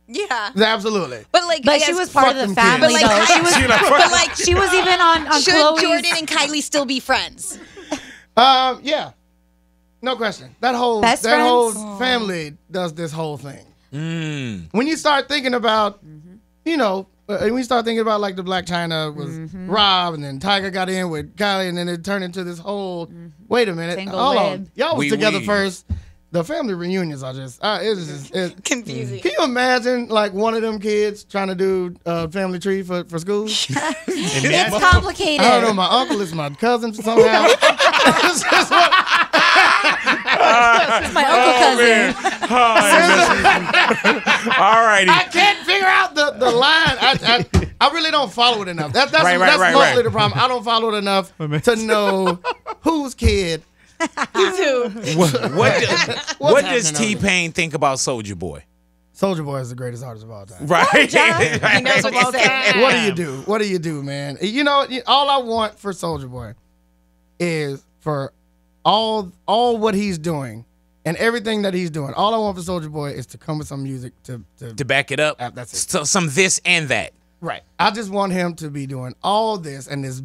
Yeah. Absolutely. But like, I But she guess- was part fuck of the them kids. family, But, like, though. She was, but like, she was even on should Chloe's. Jordan and Kylie still be friends? Yeah. No question. That whole Best whole friends? family does this whole thing. Mm. When you start thinking about, when you start thinking about like the Black China was Rob, and then Tiger got in with Kylie, and then it turned into this whole. Wait a minute, Tangled hold web. on, y'all was We- together we- first. The family reunions are just, Confusing. Can you imagine like one of them kids trying to do family tree for school? It's complicated. I don't know. My uncle is my cousin somehow. It's just what- It's my uncle cousin. All righty. I can't figure out the line. I really don't follow it enough. That's Right, mostly right. the problem. I don't follow it enough to know whose kid. What does happening T-Pain think about Soulja Boy? Soulja Boy is the greatest artist of all time. Right. He knows what to say. What do you do? What do you do, man? All I want for Soulja Boy is for all what he's doing and everything that he's doing. All I want for Soulja Boy is to come with some music to back it up. That's it. So, some this and that. Right. I just want him to be doing all this and this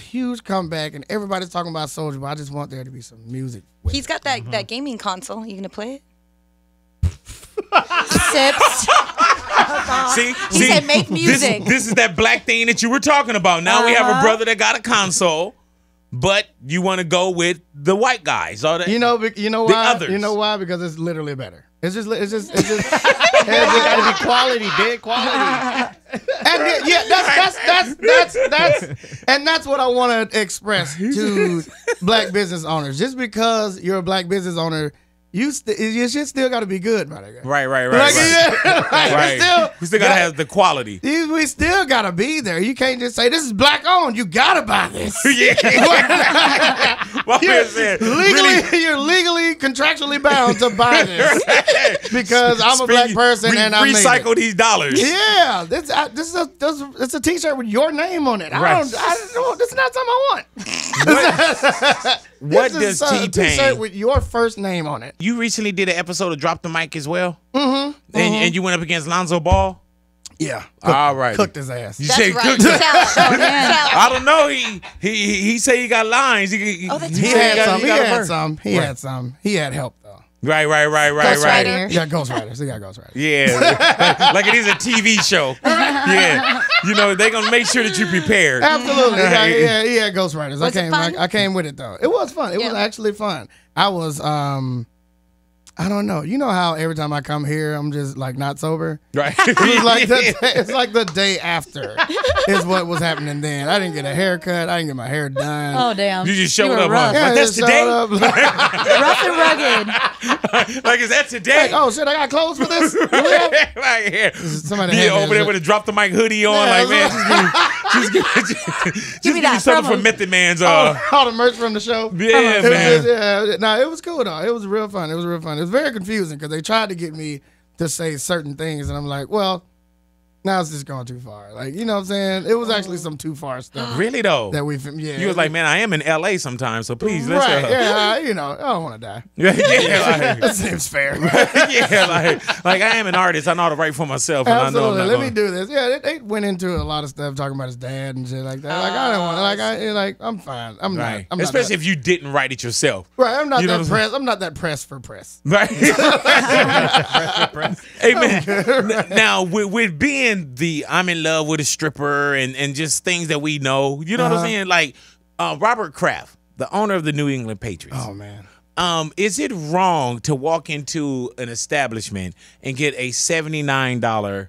huge comeback, and everybody's talking about Soulja Boy. I just want there to be some music. He's got that gaming console. You gonna play it? Sips. See, He said make music. This is that black thing that you were talking about. Now we have a brother that got a console, but you want to go with the white guys. Or the, you know why? others. You know why? Because it's literally better. It's just It's gotta be quality, big quality. And that's what I want to express to black business owners. Just because you're a black business owner, you shit still got to be good, my nigga. Right. Right. We still gotta have the quality. We still got to be there. You can't just say this is black owned. You got to buy this. Yeah. You're legally contractually bound to buy this because I'm a black person and I recycle these dollars. Yeah, it's a T-shirt with your name on it. I don't. This is not something I want. What does T-Pain? T-shirt with your first name on it. You recently did an episode of Drop the Mic as well. And you went up against Lonzo Ball. Yeah. All right. Cooked his ass. You That's say right. cooked his ass. Tell him. I don't know. He said he got lines. He had some. He had some. He had help though. Right. Ghostwriter. He got ghostwriters. He got ghostwriters. Yeah, like it is a TV show. Yeah, you know they gonna make sure that you prepared. Absolutely. He had ghostwriters. Was it fun? I came with it though. It was fun. It was actually fun. I was I don't know. You know how every time I come here, I'm just like not sober. Right. It's like the day after is what was happening then. I didn't get a haircut. I didn't get my hair done. Oh damn! You just showed were up, rough. huh? Like, that's today. Rough and rugged. Like, is that today? Like, oh shit! I got clothes for this. Right here. Somebody Be hand me over there with a Drop the Mic hoodie on. Yeah, like, man, just give me that something promo. for Method Man's. all the merch from the show. Yeah, man. No, it was cool though. It was real fun. It was very confusing because they tried to get me to say certain things, and I'm like, well, now it's just going too far. Like, you know what I'm saying? It was actually some too far stuff. Really though? That You was like, man, I am in LA sometimes, so please let's you know, I don't want to die. yeah, That seems fair. yeah, like I am an artist. I know how to write for myself. And Absolutely. I know Let me do this. Yeah, they went into a lot of stuff talking about his dad and shit like that. Like, I don't want. I'm fine. I'm right. not. Especially if you didn't write it yourself. Right. I'm not You know that what I'm press. I'm not that press for press. Right. Hey man. Now with being I'm in love with a stripper and just things that we know, you know what I'm saying? Like Robert Kraft, the owner of the New England Patriots. Oh man. Is it wrong to walk into an establishment and get a $79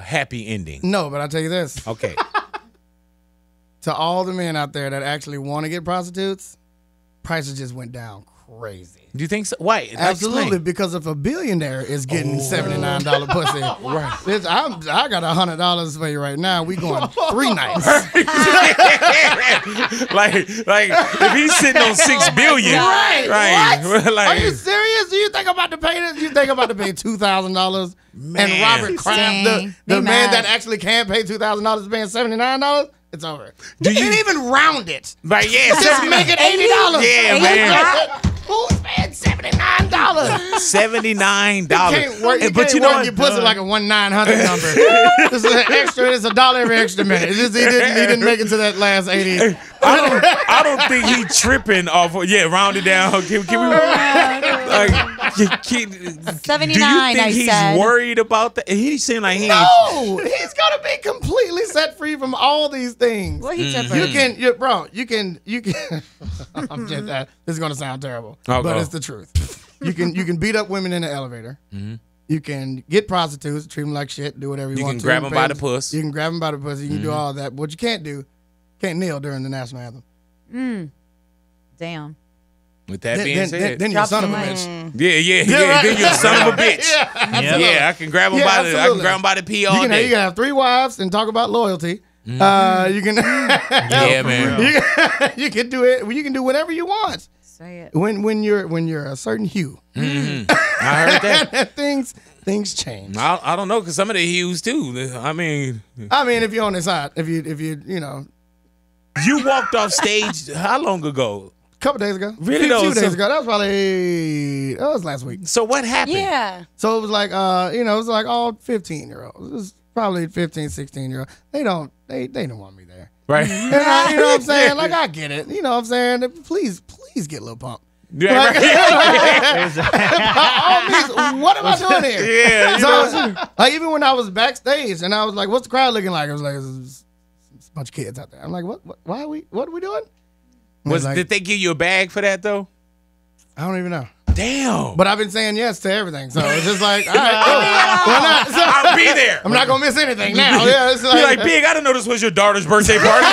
happy ending? No, but I'll tell you this. Okay. To all the men out there that actually want to get prostitutes, prices just went down crazy. Do you think so? Why? Absolutely, Explain. because if a billionaire is getting $79 pussy, right? I got $100 for you right now. We going 3 nights. like if he's sitting on $6 billion, right? What? Like, are you serious? Do you think I'm about to pay this? You think I'm about to pay $2,000? And Robert Kraft, the man that actually can pay $2,000, is paying $79. It's over. You can't even round it. Right? Yeah. Just make it $80. Yeah, man. Who's paying $79? $79. But you know what? You puts it like a 1-900 number. This is an extra. It's $1 every extra minute. It's just, he didn't make it to that last 80. I don't think he tripping off. Round it down. Can we? Like, 79. Do you I think he's said. worried about that? He seemed like he. No, he's gonna be completely set free from all these things. What he You can. I'm just that. This is gonna sound terrible, but it's the truth. You can beat up women in the elevator. Mm-hmm. You can get prostitutes, treat them like shit, do whatever you want to. You can grab them by the puss. You can grab them by the pussy. You can do all that. But what you can't do, can't kneel during the national anthem. Damn. With that being said, then you're a son of a bitch. Yeah. Then you're a son of a bitch. Yeah, I can grab them by the. I can grab them by the pee all day. You can have 3 wives and talk about loyalty. You can. Yeah, man. You can do it. You can do whatever you want. Say it. When you're a certain hue. I heard that. things change. I don't know, because some of the hues too. I mean, if you're on this side, if you You walked off stage how long ago? A couple days ago. Really A though? few So- days ago. That was probably last week. So what happened? Yeah. So it was like it was like all 15-year-olds. It was probably 15, 16-year-olds. They don't want me there. Right. And you know what I'm saying? Like, I get it. You know what I'm saying? Please get a little pump. Yeah, Like, right. by all means, what am I doing here? Yeah, you So, like, even when I was backstage and I was like, what's the crowd looking like? It was like, it's a bunch of kids out there. I'm like, what are we doing? Like, Did they give you a bag for that though? I don't even know. Damn. But I've been saying yes to everything. So it's just like, all right, cool. Why not? So, I'll be there. I'm not going to miss anything now. Yeah, it's You're like, Big, I didn't know this was your daughter's birthday party.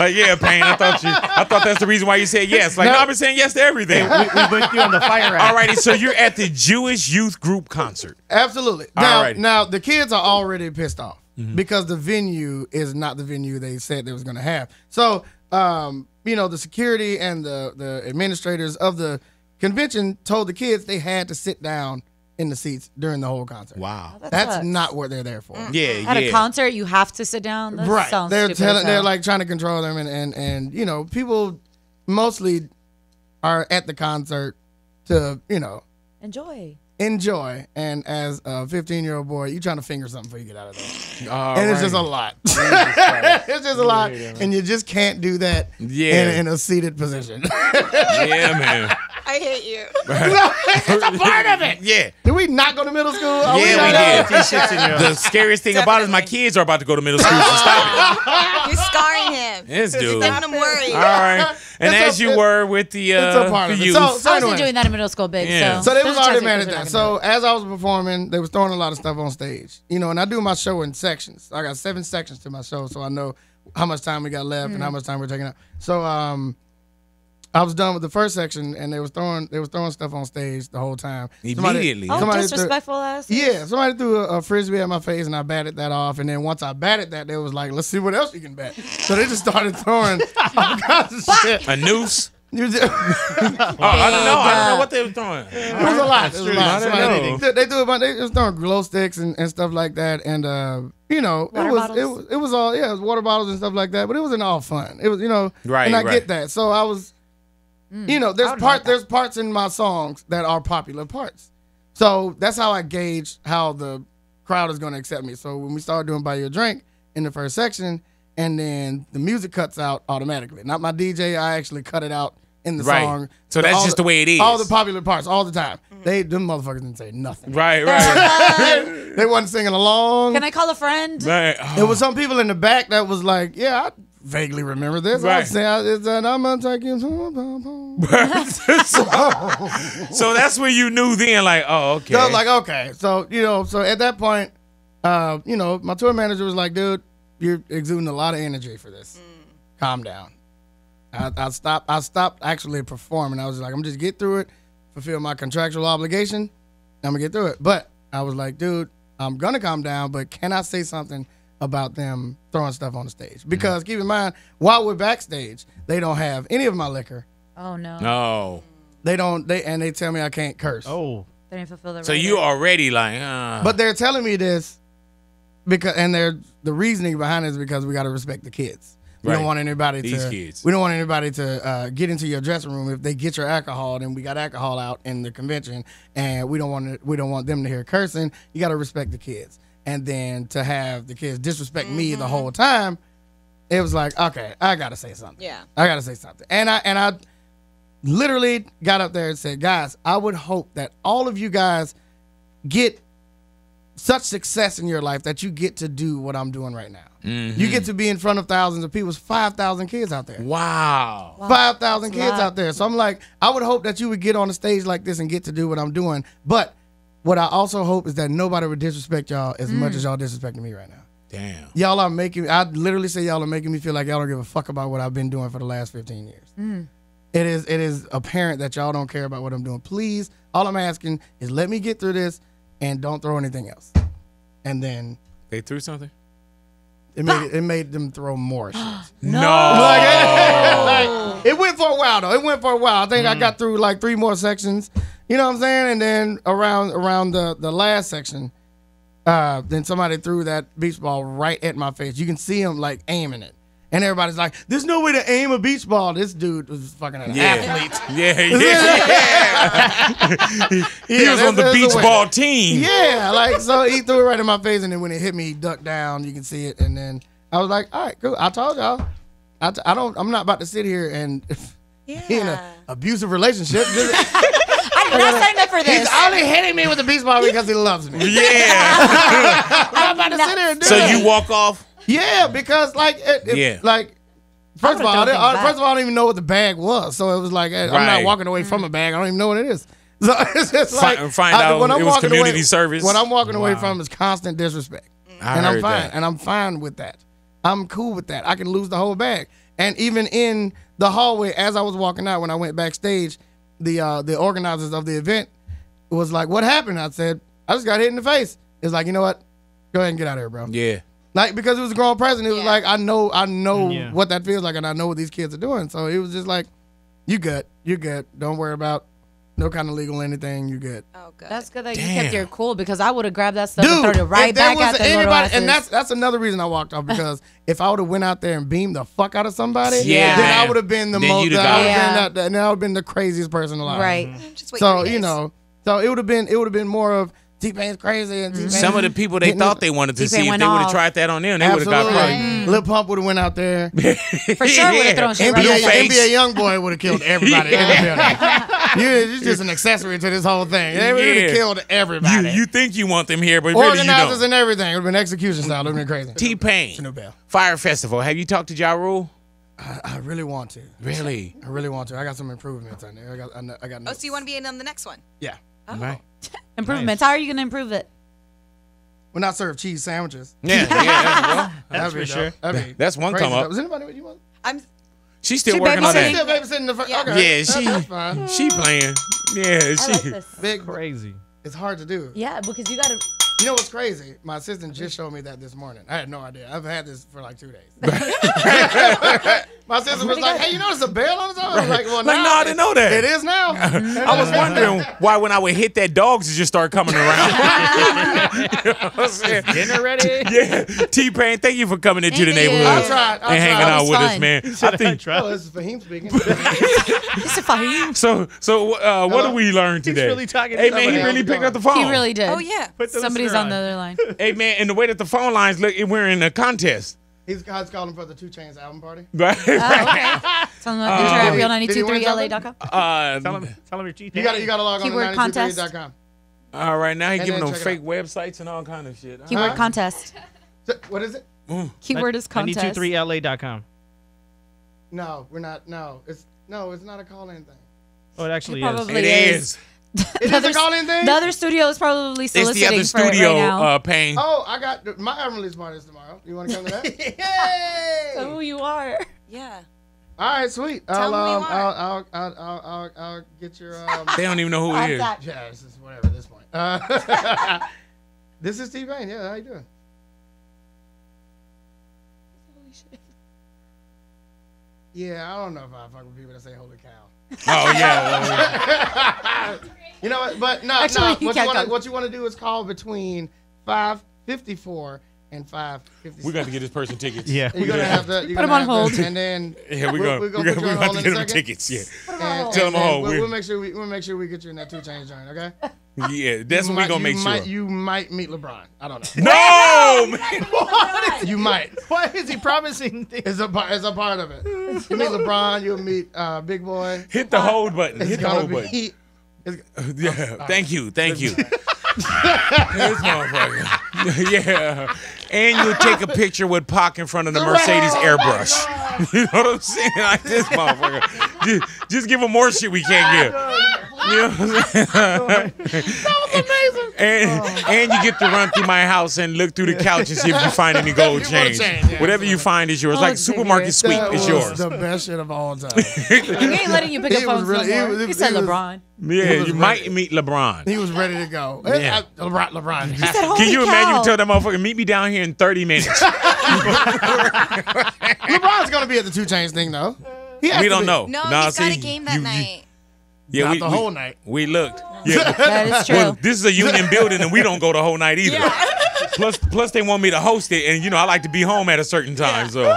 like, yeah, Payne, I thought that's the reason why you said yes. Like, no, I've been saying yes to everything. We put you on the fire rack. Alrighty, so you're at the Jewish Youth Group concert. Absolutely. Alrighty. Now the kids are already pissed off because the venue is not the venue they said they was going to have. So, the security and the administrators of the convention told the kids they had to sit down in the seats during the whole concert. Wow. That's sucks. not what they're there for. Yeah, At yeah. a concert, you have to sit down. That Right. sounds They're stupid as they're hell. like trying to control them and people mostly are at the concert to, enjoy. enjoy. And as a 15-year-old boy, you trying to finger something before you get out of there. All And it's just a right. lot. It's just a lot. And you just can't do that Yeah. in a seated position. Yeah, man. I hate you. It's a part of it. Yeah. Did we not go to middle school? Are Yeah, not we out? did. T-shirts in your The scariest thing about it is my kids are about to go to middle school, so stop You're scarring him. it. This dude. Getting him worried. All right. And It's as a- you were with the it's a part of it. youth. So I wasn't anyway. doing that in middle school, Big. Yeah. So they there's was a chance already that mad kids at are that. not gonna So as I was performing, they was throwing a lot of stuff on stage. And I do my show in sections. I got 7 sections to my show, so I know how much time we got left and how much time we're taking out. So I was done with the first section, and they was throwing stuff on stage the whole time. Immediately. Oh, somebody disrespectful ass. Yeah, somebody threw a frisbee at my face, and I batted that off. And then once I batted that, they was like, "Let's see what else you can bat." So they just started throwing all kinds of shit. A noose. You just- Oh, I don't know what they were throwing. It was a lot. It was a lot. I didn't know. They threw a bunch. They was throwing glow sticks and stuff like that, and Water bottles? it was all it was water bottles and stuff like that. But it wasn't all fun. It was Right, and I right. get that. So I was, there's parts in my songs that are popular parts. So that's how I gauge how the crowd is going to accept me. So when we started doing Buy You a Drink in the first section, and then the music cuts out automatically. Not my DJ. I actually cut it out in the Right. song. So that's All just the way it is. All the popular parts, all the time. Them motherfuckers didn't say nothing. Right, right. They wasn't singing along. Can I call a friend? Right. There was some people in the back that was like, yeah, I vaguely remember this. Right. I'd say, I'm going to take you to... So that's when you knew then, like, oh, okay. So I was like, okay. So, so at that point, my tour manager was like, dude, you're exuding a lot of energy for this. Calm down. I stopped actually performing. I was like, I'm just get through it, fulfill my contractual obligation. I'm going to get through it. But I was like, dude, I'm going to calm down, but can I say something about them throwing stuff on the stage? Because keep in mind, while we're backstage, they don't have any of my liquor. Oh no. No. They tell me I can't curse. Oh. They didn't fulfill the. So you already like, But they're telling me this because, and the reasoning behind it is because we got to respect the kids. We Right. don't want anybody These to. kids. We don't want anybody to get into your dressing room if they get your alcohol. Then we got alcohol out in the convention, and we don't want them to hear cursing. You got to respect the kids, and then to have the kids disrespect me the whole time, it was like, okay, I got to say something. Yeah. I got to say something, and I literally got up there and said, guys, I would hope that all of you guys get such success in your life that you get to do what I'm doing right now. You get to be in front of thousands of people. It's 5,000 kids out there. wow. 5,000 That's a kids lot. out there. So I'm like, I would hope that you would get on a stage like this and get to do what I'm doing. But what I also hope is that nobody would disrespect y'all as much as y'all disrespecting me right now. Damn. Y'all are making, I literally say y'all are making me feel like y'all don't give a fuck about what I've been doing for the last 15 years. It is apparent that y'all don't care about what I'm doing. Please, all I'm asking is let me get through this and don't throw anything else. And then They threw something? it made them throw more shit. No. Like, it went for a while though. It went for a while. I think I got through like 3 more sections. You know what I'm saying? And then around the last section, then somebody threw that beach ball right at my face. You can see him like aiming it. And everybody's like, there's no way to aim a beach ball. This dude was fucking an athlete. He was on the beach ball team. Yeah, like, so he threw it right in my face, and then when it hit me, he ducked down. You can see it. And then I was like, all right, cool. I told y'all. I'm not about to sit here and be in an abusive relationship. I did not sign up for this. He's only hitting me with the beach ball because he loves me. Yeah. I'm not about to sit here and do So that. you walk off? Yeah, because like, first of all, I don't even know what the bag was. So it was like, I'm not walking away from a bag. I don't even know what it is. So it's just like, find out when it was community service. What I'm walking away from is constant disrespect. I'm fine. That. And I'm fine with that. I'm cool with that. I can lose the whole bag. And even in the hallway, as I was walking out, when I went backstage, the organizers of the event was like, what happened? I said, I just got hit in the face. It's like, you know what? Go ahead and get out of here, bro. Yeah. Like, because it was a grown person, it was like, I know what that feels like, and I know what these kids are doing. So it was just like, you good. Don't worry about no kind of legal anything. You good. Oh, good. That's good that you kept your cool, because I would have grabbed that stuff and thrown it if right there back was at the little asses. and that's another reason I walked off, because if I would have went out there and beamed the fuck out of somebody, Yeah. then I would have been the Then most. you'd have And I would have been the craziest person alive. Right. Just wait So 3 days. you know, so it would have been more of T-Pain's crazy and T-Pain. Some of the people they thought they wanted to T-Pain see, if went they would have off. tried that on them, they would have got Absolutely. probably. Lil Pump would have went out there. For sure would have thrown shit right NBA, back. NBA Youngboy would have killed everybody in the building. You're just an accessory to this whole thing. They would have killed everybody. You think you want them here, but really you Organizers don't. and everything. It would have been execution style. It would have been crazy. T-Pain, No bell. Fire Festival. Have you talked to Ja Rule? I really want to. Really? I really want to. I got some improvements on there. I got Oh, notes. so you want to be in on the next one? Yeah. Right. Improvements. How are you going to improve it? When I serve cheese sandwiches. Yeah, well, That's for sure. That's one come up. Is anybody what you want? she's still She working on babysitting? that. Still babysitting the Yeah. Okay. Yeah, That's fine. she playing. Yeah, I like she. this. Big. Crazy. It's hard to do. Yeah, because you got to. You know what's crazy? My assistant just showed me that this morning. I had no idea. I've had this for like 2 days. My assistant was like, hey, you notice a bell on the top? I was like, well, Like, no, I didn't know that. It is now. I was wondering why when I would hit that, dogs would just start coming around. You know what I'm saying? Dinner ready? Yeah, T-Pain, thank you for coming into the Thank you. neighborhood I'll try. and hanging That out was with us, fun. man. I think Oh, this is Fahim speaking. It's a Fahim. so. What did we learn today? really talking to Hey man, he somebody really else. picked up the phone. He really did. Oh, yeah. Put the Somebody's listener on the other line. Hey man, and the way that the phone lines look, we're in a contest. He's calling for the 2 Chainz album party. Right? Oh, okay. It's on the at Did he win real923la.com. Tell him your cheat. You got to log on to Keyword contest. 923.com. All right, now he's And giving then them check it fake websites and all kind of shit. Keyword contest. What is it? Keyword is contest. 923la.com. No, we're not. No, it's not a call-in thing. Oh, it actually It is. probably It is. It is a call-in thing? The other studio is probably It's the soliciting other for it studio right now. paying. Oh, I got my album release party is tomorrow. You want to come to that? Yay! So who you are? Yeah. All right, sweet. Tell them who you are. I'll get your They don't even know who he is. yeah, this is whatever at this point. This is T-Pain. Yeah, how you doing? Yeah, I don't know if I fuck with people that say holy cow. Oh yeah. You know what? But no, Actually, you can't go. what you want to do is call between 5:54 and 5:56. We're gonna get this person tickets. Yeah. You're gonna have to Put 'em on hold. and then Yeah, we're we're gonna put you on have hold to in get a them second. tickets. Yeah. And, Tell 'em and then hold. We'll make sure we get you in that 2 Chainz joint. Okay. Yeah, that's what we're gonna make sure. You might meet LeBron. I don't know. No, man. You might. Why is he promising things? It's a part of it. You meet LeBron. You'll meet Big Boy. Hit the hold button. It's Hit the gonna hold button. be. Yeah. Thank you. This motherfucker. Yeah. And you'll take a picture with Pac in front of the Mercedes airbrush. You know what I'm saying? Like this motherfucker. Just give him more shit we can't give. You know what I'm saying? That was amazing. And you get to run through my house and look through the couch and see if you find any gold change. Yeah, Whatever you find is yours. Oh, Like it's supermarket figure. sweep That is was yours. the best shit of all time. He ain't letting you pick up He was phones really- no more. he He, was- said he was- LeBron. Yeah, was you ready. might meet LeBron. He was ready to go. Yeah. LeBron. He said, holy Can you cow. imagine you tell that motherfucker, meet me down here in 30 minutes? LeBron's gonna be at the 2 Chainz thing though. He has We to don't be. know. No, Nah, he's got see, a game that night. Yeah, Not we, the whole night. We looked. Yeah, That is true. well, this is a union building, and we don't go the whole night either. Plus, they want me to host it, and you know I like to be home at a certain time. So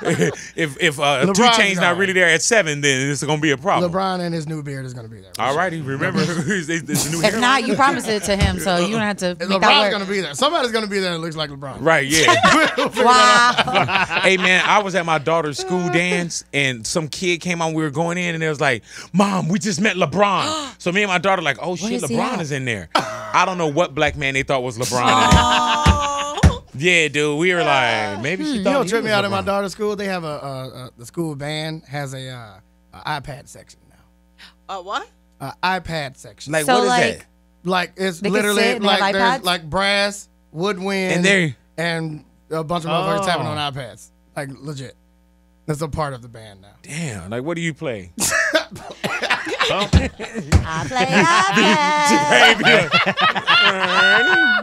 if 2 Chainz not really there at 7, then it's gonna be a problem. LeBron and his new beard is gonna be there. All righty, remember, there's a new If not, you promised it to him, so you don't have to make that LeBron's work. gonna be there. Somebody's gonna be there that looks like LeBron. Right, yeah. Wow. Hey, man, I was at my daughter's school dance, and some kid came on. We were going in, and it was like, Mom, we just met LeBron. So me and my daughter like, oh, shit, is he LeBron at? is in there. I don't know what black man they thought was LeBron in there. Yeah, dude, we were like, maybe she You thought know, he trip was me out at my LeBron. daughter's school. They have the school band has a iPad section now. What? iPad section. Like, So, what is like, that? Like it's They can literally sit and like have there's iPads? like brass, woodwind, And a bunch of motherfuckers tapping on iPads. Like legit. That's a part of the band now. Damn, like, what do you play? I play iPad.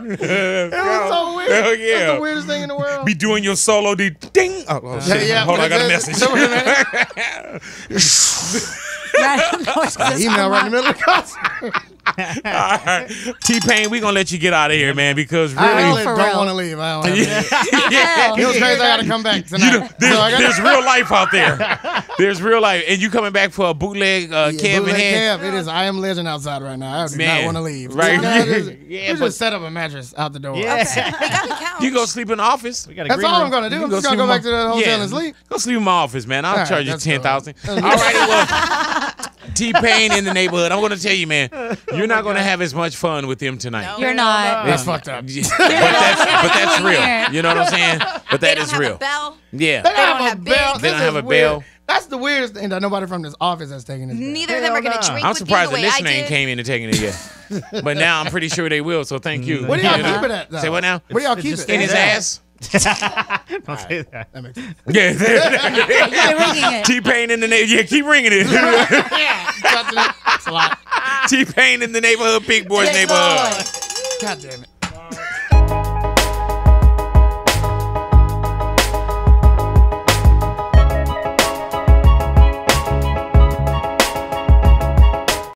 It was so weird. Hell yeah. That's the weirdest thing in the world. Be doing your solo ding. Oh, shit. Yeah, Hold on, I got a message. Email right in the middle of the concert. All right. T-Pain, we gonna let you get out of here, man, because I really, really for don't real. want to leave. I don't have to. yeah, It was crazy. I got to come back tonight. there's real life out there. There's real life, and you coming back for a bootleg Kev and Head. Kev, it is. I am legend outside right now. I do Man, not want to leave. right. You just set up a mattress out the door. Yeah. They got a couch. You go sleep in the office. We got a That's green all room. I'm gonna do. You I'm can just gonna sleep go in back to the hotel and sleep. Go sleep in my office, man. I'll All right, charge you that's cool. 10,000. All right, well, T-Pain in the neighborhood. I'm gonna tell you, man, you're not gonna have as much fun with him tonight. No. You're not. That's fucked up. but that's real. Here. You know what I'm saying? But They that don't is have real. a bell. Yeah. They don't don't have a have bell. big- They don't This have is a bell. weird. That's the weirdest thing that nobody from this office has taken this. Neither of them are going to drink I'm with you surprised the the way I listener ain't did. came in and taken it yet. But now I'm pretty sure they will, so thank you. Where do y'all You know? keep it at? Though? Say what now? Where do y'all It's keep just it? In his ass? Don't say that. That makes sense. Yeah. You're ringing it. T-Pain in the neighborhood. Yeah, keep ringing it. Touching it. It's a lot. T-Pain in the neighborhood, Big Boy's Big neighborhood. boy. God damn it.